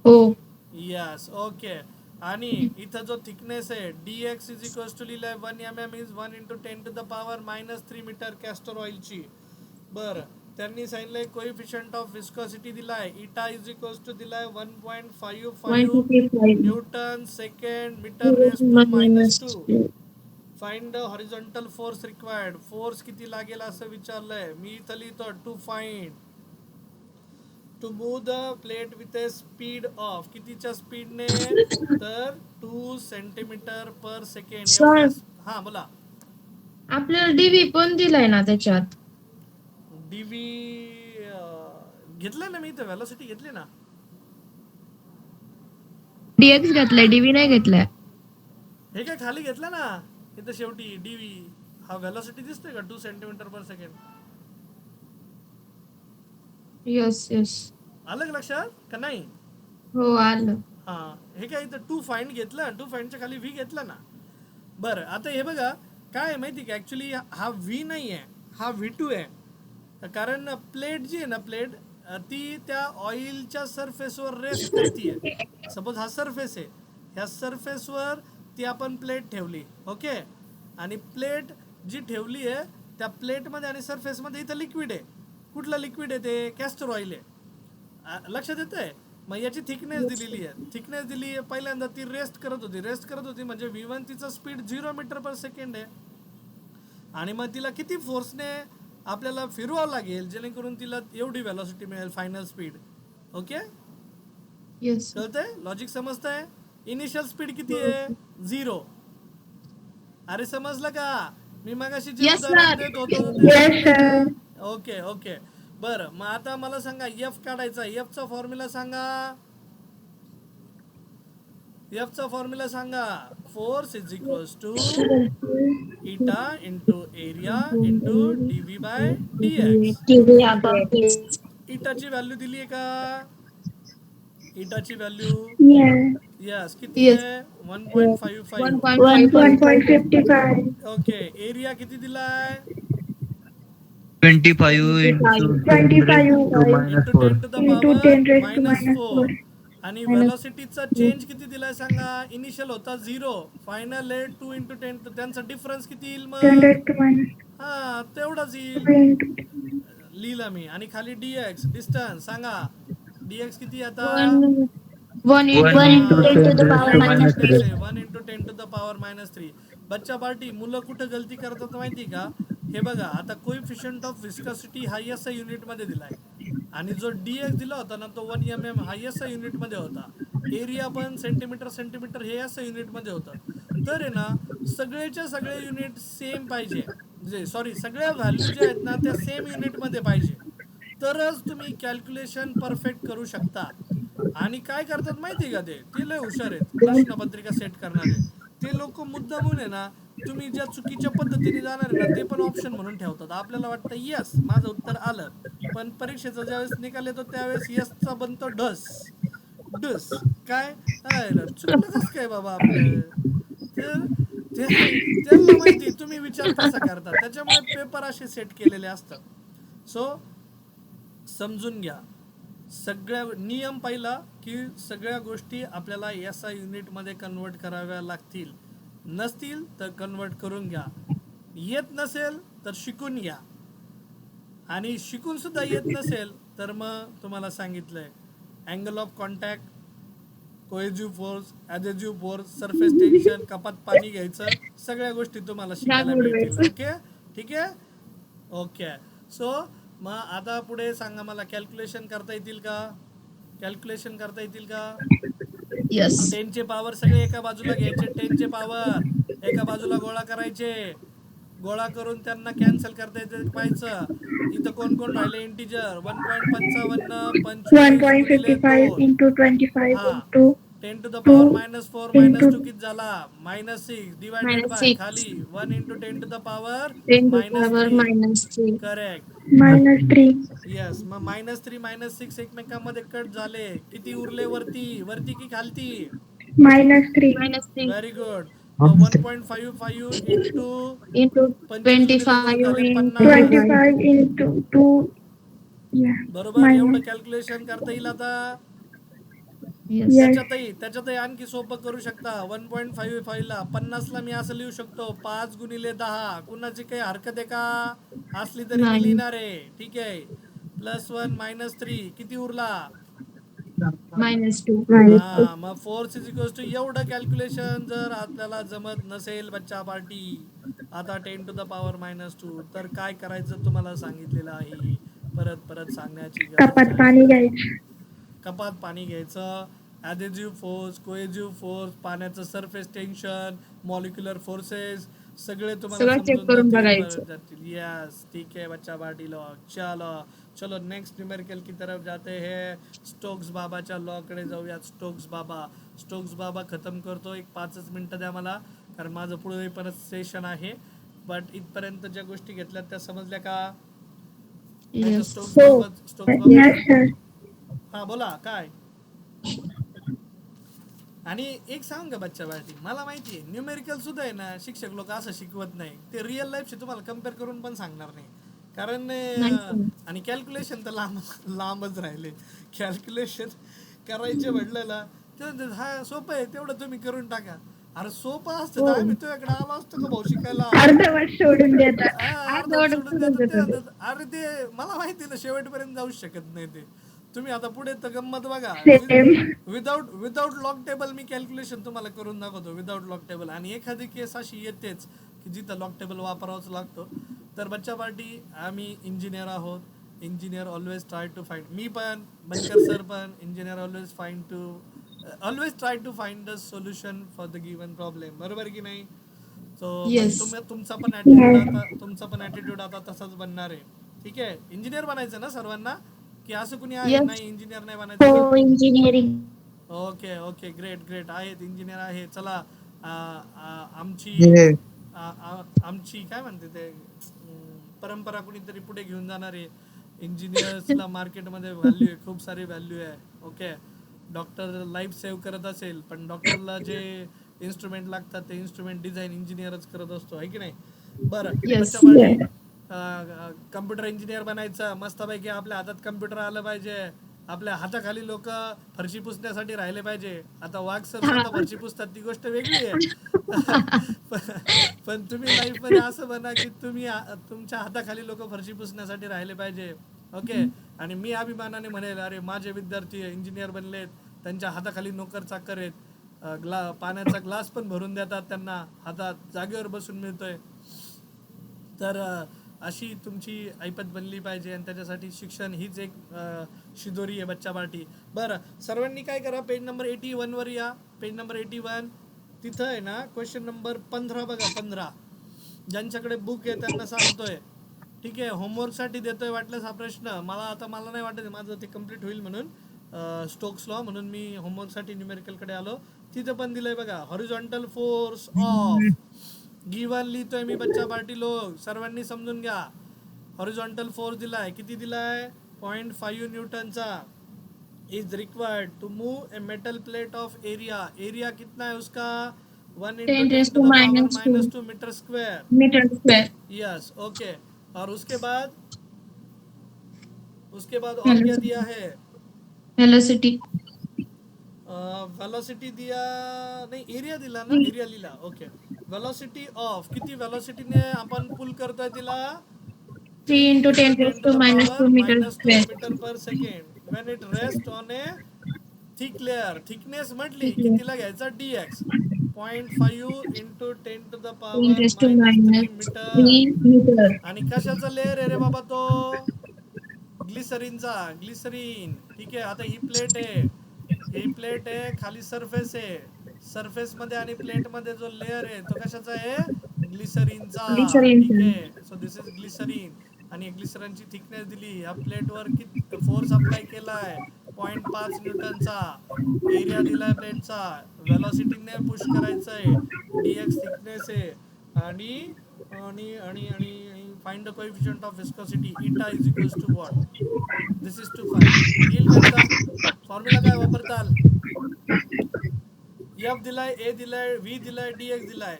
हो. Yes, okay. आणि इथं जो थिकनेस आहे dx इज इक्वल टू लिहिलंय 1 mm इज 1 × 10⁻⁻³ मीटर कॅस्टर ऑइलची. बरं, त्यांनी सांगितलंय कोएफिशियंट ऑफ विस्कोसिटी दिलाय, इटा इज इक्वल टू दिलाय 1.55 newton second metre raise to -2. Find the horizontal force required. Force किती लागेल असं विचारलंय. मी इथं लिहितो to find to move the plate with a speed of, कितीच्या स्पीडने, तर 2 सेंटीमीटर/सेकंड. Sir. हा बोला. आपल्याला डीव्ही पण दिलाय ना त्याच्यात. डीव्ही घेतलं ना मी, इथं व्हेलॉसिटी घेतली ना. डीएक्स घेतलाय, डीव्ही नाही घेतलाय. हे काय खाली घेतलं ना इथं शेवटी डीव्ही. हा व्हेलॉसिटी दिसतोय का 2 सेंटीमीटर/सेकंड? Yes yes. आलं का लक्षात का नाही? हो आलं. हा, हे काय इथं टू फाइंड घेतलं, टू फाइंडच्या खाली व्ही घेतलं ना. बरं, आता हे बघा काय आहे माहिती का, ऍक्च्युली हा व्ही नाही आहे, हा V2 आहे. कारण प्लेट जी आहे ना, प्लेट ती त्या ऑइलच्या सरफेसवर रेस्ट करतीये. सपोज हा सरफेस आहे, ह्या सरफेसवर ती आपण प्लेट ठेवली. ओके, आणि प्लेट जी ठेवली आहे त्या प्लेटमध्ये आणि सरफेसमध्ये इथं लिक्विड आहे. कुठलं लिक्विड आहे ते? कॅस्टर ऑइल आहे. लक्षात येत आहे? मग याची थिकनेस दिलेली आहे, थिकनेस दिली आहे. पहिल्यांदा ती रेस्ट करत होती म्हणजे V1 तिचं स्पीड 0 मीटर/सेकंड आहे. आणि मग तिला किती फोर्सने आपल्याला फिरवावं लागेल जेणेकरून तिला एवढी व्हेलॉसिटी मिळेल, फायनल स्पीड. Okay, yes. कळतंय? लॉजिक समजतंय? इनिशियल स्पीड किती आहे? 0. अरे समजलं का? मी मगाशी जे Yes, उदाहरण sir. देत होतो Yes, sir. Okay okay. बरं, मग आता मला सांगा एफ काढायचा. एफचा फॉर्म्युला सांगा. एफचा फॉर्म्युला सांगा. फोर्स इज इक्वल्स टू इटा into area into dV/dx. TV above. Itachi value दिली आहे का? Itachi value Yeah. यस किती Yes. आहे? 1.55. 1.55. ओके, एरिया किती दिलाय? 25 into 25 into 10 to the into power 10 raised to -4. -4. आणि व्हेलॉसिटीचा चेंज किती दिलाय सांगा? इनिशियल होता 0, फायनल आहे 2 × 10. त्यांचा डिफरन्स किती येईल 10 मग? raised to हा, तेवढाच येईल. -3 into लिहिला मी. आणि खाली dx डिस्टन्स सांगा. dx किती आता? 1 into 1 into 10 to the power -3. 1 × 10 to the power -3. बच्चा पार्टी, मुलं कुठं गलती करतात माहिती का? हे बघा, आता कोएफिशियंट ऑफ विस्कोसिटी हा SI युनिट मध्ये दिलाय, आणि जो dx दिला होता ना तो 1 mm हा SI युनिट मध्ये होता. एरिया पण सेंटीमीटर हे SI युनिट मध्ये होतं. तर आहे ना, सगळेच्या सगळे युनिट सेम पाहिजे, सगळ्या व्हॅल्यू ज्या आहेत ना त्या सेम युनिट मध्ये पाहिजे, तरच तुम्ही कॅल्क्युलेशन परफेक्ट करू शकता. आणि काय करतात माहिती का, ते लय हुशार आहेत प्रश्नपत्रिका सेट करणारे. ते लोक मुद्दामून आहे ना तुम्ही ज्या चुकीच्या पद्धतीने जाणार आहे ना ते पण ऑप्शन म्हणून ठेवतात. आपल्याला वाटतं यस माझं उत्तर आलं, पण परीक्षेचा ज्यावेळेस निकाल येतो त्यावेळेस यसचा बनतो डस. डस काय चुकलं कसं काय बाबा आपलं. तर त्यांना माहिती तुम्ही विचार कसा करता, त्याच्यामुळे पेपर असे सेट केलेले असतात. सो समजून घ्या. सगळ्या नियम पाहिला की सगळ्या गोष्टी आपल्याला एस आय युनिटमध्ये कन्वर्ट कराव्या लागतील. नसतील तर कन्वर्ट करून घ्या. येत नसेल तर शिकून घ्या, आणि शिकून सुद्धा येत नसेल तर मग तुम्हाला सांगितलंय angle of contact, cohesive force, adhesive force, surface tension, कपात पाणी घ्यायचं, सगळ्या गोष्टी तुम्हाला ह्या शिकायला मिळतील. बुडवायचं. ओके ठीक आहे. ओके. सो मग आता पुढे सांगा मला, कॅल्क्युलेशन करता येतील का? कॅल्क्युलेशन करता येतील का? यस. 10चे पॉवर सगळे एका बाजूला घ्यायचे. 10चे पॉवर एका बाजूला गोळा करायचे. गोळा करून त्यांना कॅन्सल करता येते पाहायचं. इथं कोण कोण राहिले इंटिजर. 1.55 25 गुणिले 1.55 2. into 25 हा, into 10 to the power 2 -4 into -2 किती झाला? -6 डिवायडेड बाय -6. खाली 1 into 10 to the power 10 to the power -3. -3. Correct. -3. Yes. मग -3 -6 एकमेकांमध्ये कट झाले. किती उरले वरती? वरती की खालती? -3 -3 व्हेरी गुड. मग 1.55 इंटू into 25 गुणिले 2 25 झाले into 50. 25 into 2. Yeah. बरोबर. एवढं Minus. कॅल्क्युलेशन करता येईल आता. Yes. Yes. त्याच्यातही आणखी सोपं करू शकता. 1.55 ला 50 ला मी असं लिहू शकतो 5 गुणिले 10. कुणाची काही हरकत आहे का? असली तरी मी नाही. लिहिणार आहे. ठीक आहे. +1 -3 किती उरला? -2. हा, मग फोर्स इज इक्वल्स टू एवढं कॅल्क्युलेशन जर आपल्याला जमत नसेल बच्चा पार्टी, आता 10 to the power -2, तर काय करायचं तुम्हाला सांगितलेलं आहे. परत परत सांगण्याची गरज कपात नाही. पाणी घ्यायचं. कपात पाणी घ्यायचं. ॲडेजिव्ह फोर्स, कोएजिव्ह फोर्स, पाण्याचं सरफेस टेन्शन, मॉलिक्युलर फोर्सेस सगळे तुम्हाला सगळं check समजून करून बघायचं. जातील. यस ठीक है बच्चा पार्टी लॉ. चलो नेक्स्ट न्यूमेरिकल की तरफ जाते हैं. स्टोक्स बाबाच्या लॉ कडे जाऊयात. स्टोक्स बाबा खतम करतो. एक 5च मिनिटं द्या मला, कारण माझं पुढे परत सेशन आहे. बट इथपर्यंत ज्या गोष्टी घेतल्यात त्या समजल्या का? Yes. स्टोक्स हो. बाबा Yes, sir. हा बोला काय. आणि एक सांग का बच्चा पार्टी, मला माहिती आहे न्यूमेरिकल सुद्धा आहे ना शिक्षक लोक असं शिकवत नाही. ते रिअल लाईफशी तुम्हाला कम्पेअर करून पण सांगणार नाही, कारण नाही. आणि कॅल्क्युलेशन तर लांबच राहिले. कॅल्क्युलेशन करायचे म्हटलं ना तर हा सोपं आहे, तेवढं तुम्ही करून टाका. अरे सोपं असतं तर आम्ही तुझ्याकडे आलो असतो का भाऊ शिकायला. अर्धवट सोडून देतात. अर्धा सोडून देतो. अरे ते मला माहिती ना शेवटपर्यंत जाऊच शकत नाही ते. तुम्ही आता पुढे तर गंमत बघा. Same. विदाउट लॉक टेबल मी कॅल्क्युलेशन तुम्हाला करून दाखवतो. Without log table. आणि एखादी केस अशी येतेच की जिथं लॉक टेबल वापरावाच लागतो. तर बच्चा पार्टी आम्ही इंजिनियर आहोत. Engineer always try to find, मी पण बनकर सर पण engineer always try to find the solution for the given problem. बरोबर की नाही? So Yes. तुमचा पण ॲटिट्यूड आता तसाच बनणार आहे. ठीक आहे. इंजिनियर बनायचं ना सर्वांना, की असं कुणी आहे Yes. नाही इंजिनियर नाही बनायचं? हो, इंजिनिअरिंग. ओके ग्रेट आहेत, इंजिनियर आहे. चला आमची काय म्हणते ते परंपरा कुणीतरी पुढे घेऊन जाणार आहे. इंजिनियर्सला मार्केटमध्ये व्हॅल्यू आहे, खूप सारी व्हॅल्यू आहे. ओके. डॉक्टर लाईफ सेव्ह करत असेल, पण डॉक्टरला जे इन्स्ट्रुमेंट लागतात ते इन्स्ट्रुमेंट डिझाईन इंजिनियरच करत असतो, आहे की नाही? बरं. Yes. कम्प्युटर इंजिनियर बनायचं, मस्तपैकी आपल्या हातात कम्प्युटर आलं पाहिजे. आपल्या हाताखाली लोक फरशी पुसण्यासाठी राहिले पाहिजे. आता वाघ सर स्वतः फरशी पुसतात ती गोष्ट वेगळी आहे. पण तुम्ही लाईफ मध्ये असं बना की तुमच्या हाताखाली लोक फरशी पुसण्यासाठी राहिले पाहिजे. ओके. आणि मी अभिमानाने म्हणेल, अरे माझे विद्यार्थी इंजिनियर बनलेत, त्यांच्या हाताखाली नोकर चाकर आहेत. पाण्याचा ग्लास पण भरून देतात त्यांना, हातात जागेवर बसून मिळतोय. तर अशी तुमची ऐपत बनली पाहिजे, आणि त्याच्यासाठी शिक्षण हीच एक शिदोरी आहे बच्चा पार्टी. बरं, सर्वांनी काय करा, पेज नंबर 81 वर या. पेज नंबर 81 तिथं आहे ना क्वेश्चन नंबर 15 बघा. 15 ज्यांच्याकडे बुक आहे त्यांना सांगतोय. ठीक आहे. होमवर्कसाठी देतोय वाटल्यास हा प्रश्न. मला नाही वाटत माझं ते कम्प्लीट होईल म्हणून, स्टोक्स लॉ, म्हणून मी होमवर्कसाठी न्यूमेरिकलकडे आलो. तिथं पण दिलंय बघा, हॉरिझॉन्टल फोर्स ऑफ गिवन लिहितोय मी बच्चा पार्टी लोक, सर्वांनी समजून घ्या. हॉरिझॉन्टल फोर्स दिलाय, किती दिलाय? 0.5 न्यूटनचा is required to move a metal plate of area. Area कितना है उसका? 1 into 10 ten raised to to the power minus 2 -2 metre square. meter square. Yes, okay. और उसके बाद और क्या दिया Velocity. है? Velocity. वेलोसिटी दिया नाही, एरिया दिला ना, एरिया लिहिला. ओके. वेलोसिटी ऑफ, किती वेलोसिटीने आपण पुल करतोय तिला? 3 into 3 10 into 10 raised to to the minus power 2 meter -2 square. Meter per second when it rests on a thick layer. Thickness म्हटली ठीक आहे. कितीला घ्यायचा? dx 0.5 into 10 to the 10 power raised to -3 minus meter. 3 meter. आणि कशाचा layer आहे रे बाबा तो? ग्लिसरीनचा. ग्लिसरीन. ठीक आहे. आता ही प्लेट आहे, ही प्लेट आहे, खाली सरफेस आहे. सरफेस मध्ये आणि प्लेट मध्ये जो लेअर आहे तो कशाचा आहे? ग्लिसरीनचा. Glycerin. ठीक आहे. So this is glycerin. आणि ग्लिसरॉनची थिकनेस दिली. ह्या प्लेटवर किती फोर्स अप्लाय केलाय? 0.5 न्यूटनचा. एरिया दिलाय प्लेटचा. वेलॉसिटीने पुश करायचंय. dx थिकनेस आहे. आणि आणि आणि आणि find the coefficient of viscosity. Eta is equals to what? This is to find. येईल का एकदा? फॉर्म्युला काय वापरताल? एफ दिलाय, ए दिलाय, व्ही दिलाय, dx दिलाय.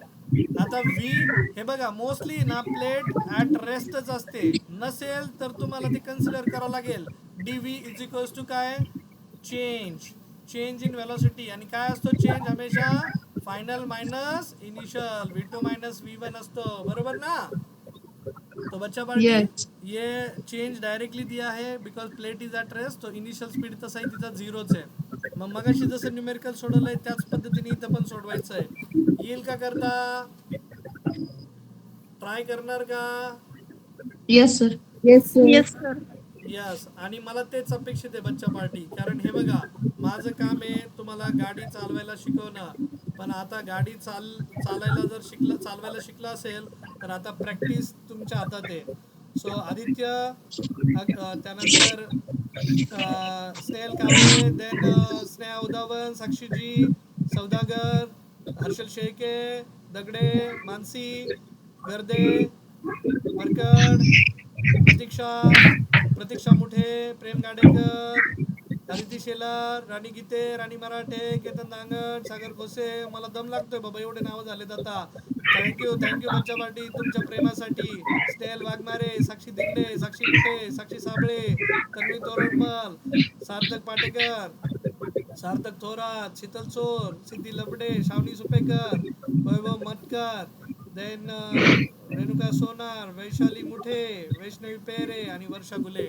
आता व्ही हे बघा, मोस्टली ना प्लेट ॲट रेस्टच असते. नसेल तर तुम्हाला ते कन्सिडर करावं लागेल. dv इज इक्वल्स टू काय? Change in velocity. आणि काय असतो चेंज? हमेशा final minus initial. v2 minus v1 असतो, बरोबर ना? तो बच्चा पार्टी, Yes. ये चेंज डायरेक्टली दिया है because plate is at rest. तो इनिशियल स्पीड तसाही तिचा 0च आहे. मग मगाशी जसं न्यूमेरिकल सोडवलंय त्याच पद्धतीने इथं पण सोडवायचं आहे. येईल का करता? ट्राय करणार का? Yes, sir. Yes, sir. Yes, sir. Yes. आणि मला तेच अपेक्षित आहे बच्चा पार्टी. कारण हे बघा, माझं काम आहे तुम्हाला गाडी चालवायला शिकवणं. पण आता गाडी चालायला जर चालवायला शिकला असेल तर आता प्रॅक्टिस तुमच्या हातात आहे. सो आदित्य, त्यानंतर स्नेहल कावळे, देन स्नेहा उदावन, साक्षीजी, सौदागर, हर्षल शेळके, दगडे, मानसी, गर्दे, मरकड, प्रतीक्षा मुठे, प्रेम गाडेकर, अदिती शेलार, राणी गीते, राणी मराठे, केतन दांगड, सागर खोसे. मला दम लागतोय बाबा, एवढे नावं झालेत आता. थँक्यू बच्चा पार्टी तुमच्या प्रेमासाठी. स्नेहल वाघमारे, साक्षी दिंडे, साक्षी मुठे, साक्षी साबळे, तन्वी तोरडमल, सार्थक पाटेकर, सार्थक थोरात, शीतल चोर, सिद्धी लबडे, श्रावणी सुपेकर, वैभव मटकर, देन रेणुका सोनार, वैशाली मुठे, वैष्णवी पेरे आणि वर्षा गुले.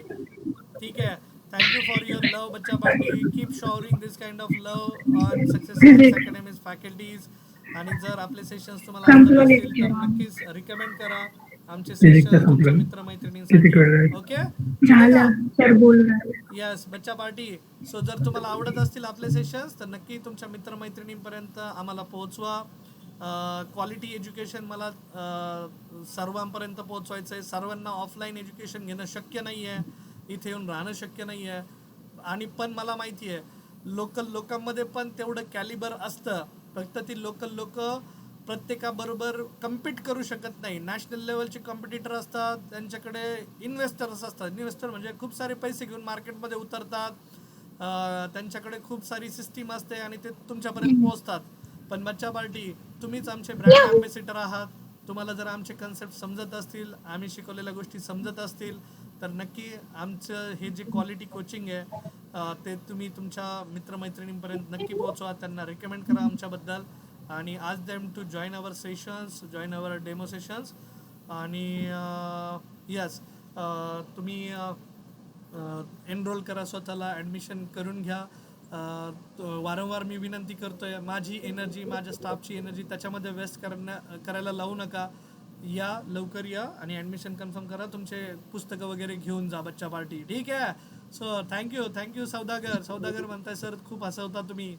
ठीक आहे. थँक्यू फॉर युअर लव बच्चा party. Keep showering this kind of love on success science academies faculties. आणि जर आपले सेशन्स तुम्हाला आवडत संपलं असतील तर lecture. नक्कीच रिकमेंड करा आमचे सेशन तुमच्या मित्रमैत्रिणींसाठी. ओके, झालं सर बोलून राहिले. यस बच्चा पार्टी. सो जर तुम्हाला आवडत असतील आपले सेशन्स तर नक्की तुमच्या मित्रमैत्रिणींपर्यंत आम्हाला पोहोचवा. क्वालिटी एज्युकेशन मला सर्वांपर्यंत पोहोचवायचं आहे. सर्वांना ऑफलाईन एज्युकेशन घेणं शक्य नाही आहे, इथे येऊन राहणं शक्य नाही आहे. आणि पण मला माहिती आहे लोकल लोकांमध्ये पण तेवढं कॅलिबर असतं, फक्त ती लोकल लोक प्रत्येकाबरोबर कम्पीट करू शकत नाही. नॅशनल लेवलचे कॉम्पिटिटर असतात, त्यांच्याकडे इन्व्हेस्टर्स असतात. इन्व्हेस्टर म्हणजे खूप सारे पैसे घेऊन मार्केटमध्ये उतरतात, त्यांच्याकडे खूप सारी सिस्टीम असते आणि ते तुमच्यापर्यंत पोहोचतात. पण बच्चा पार्टी, तुम्हीच आमचे ब्रँड अँबॅसिडर आहात. तुम्हाला जर आमचे कन्सेप्ट समजत असतील, आम्ही शिकवलेल्या गोष्टी समजत असतील तर नक्की आमचं हे जे क्वालिटी कोचिंग आहे ते तुम्ही तुमच्या मित्रमैत्रिणींपर्यंत नक्की पोहोचवा. त्यांना रेकमेंड करा आमच्याबद्दल आणि आज them to join our sessions, join our demo sessions. आणि यस, तुम्ही एनरोल करा, स्वतःला ॲडमिशन करून घ्या. वारंवार मी विनंती करतोय, माझी एनर्जी, माझ्या स्टाफची एनर्जी त्याच्यामध्ये वेस्ट करायला लावू नका. या लवकर या आणि ॲडमिशन कन्फर्म करा. तुमचे पुस्तकं वगैरे घेऊन जा बच्चा पार्टी. ठीक आहे. सो थँक्यू सौदागर म्हणताय सर, खूप हसवता तुम्ही.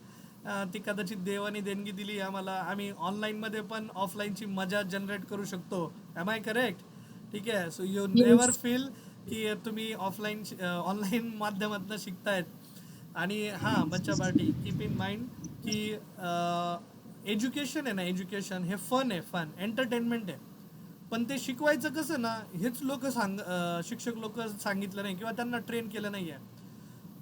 ती कदाचित देवाने देणगी दिली आम्हाला. आम्ही ऑनलाईनमध्ये पण ऑफलाईनची मजा जनरेट करू शकतो. Am I correct? ठीक आहे. सो यू नेवर फील की तुम्ही ऑनलाईन माध्यमातून शिकतायत. आणि हां बच्चा पार्टी, कीप इन माइंड की एज्युकेशन आहे ना, एज्युकेशन हे फन आहे, फन एंटरटेनमेंट आहे. पण ते शिकवायचं कसं ना, हेच शिक्षक लोक सांगितलं नाही किंवा त्यांना ट्रेन केलं नाही आहे.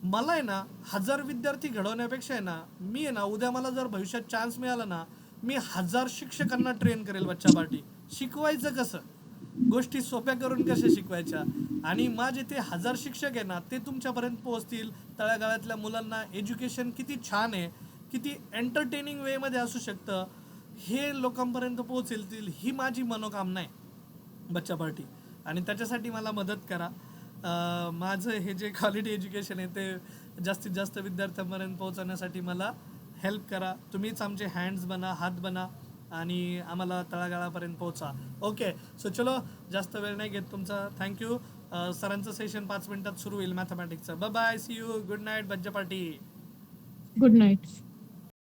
मला आहे ना 1000 विद्यार्थी घडवण्यापेक्षा आहे ना, मी आहे ना उद्या मला जर भविष्यात चान्स मिळाला ना, मी 1000 शिक्षकांना ट्रेन करेल बच्चा पार्टी. शिकवायचं कसं, गोष्टी सोप्या करून कशा शिकवायच्या, आणि माझे ते 1000 शिक्षक आहे ना ते तुमच्यापर्यंत पोहोचतील. तळागाळातल्या मुलांना एज्युकेशन किती छान आहे, किती एंटरटेनिंग वेमध्ये असू शकतं, हे लोकांपर्यंत पोहोचतील, ही माझी मनोकामना आहे बच्चा पार्टी. आणि त्याच्यासाठी मला मदत करा. माझं हे जे क्वालिटी एज्युकेशन आहे ते जास्तीत जास्त विद्यार्थ्यांपर्यंत पोहोचवण्यासाठी मला हेल्प करा. तुम्हीच आमचे हँड्स बना, हात बना आणि आम्हाला तळागाळापर्यंत पोहोचा. ओके, सो चलो, जास्त वेळ नाही घेत तुमचा. थँक्यू. सरांचं सेशन 5 मिनिटात सुरू होईल मॅथमॅटिक्सचं. Bye bye, see you, good night बच्चा पार्टी. Good night.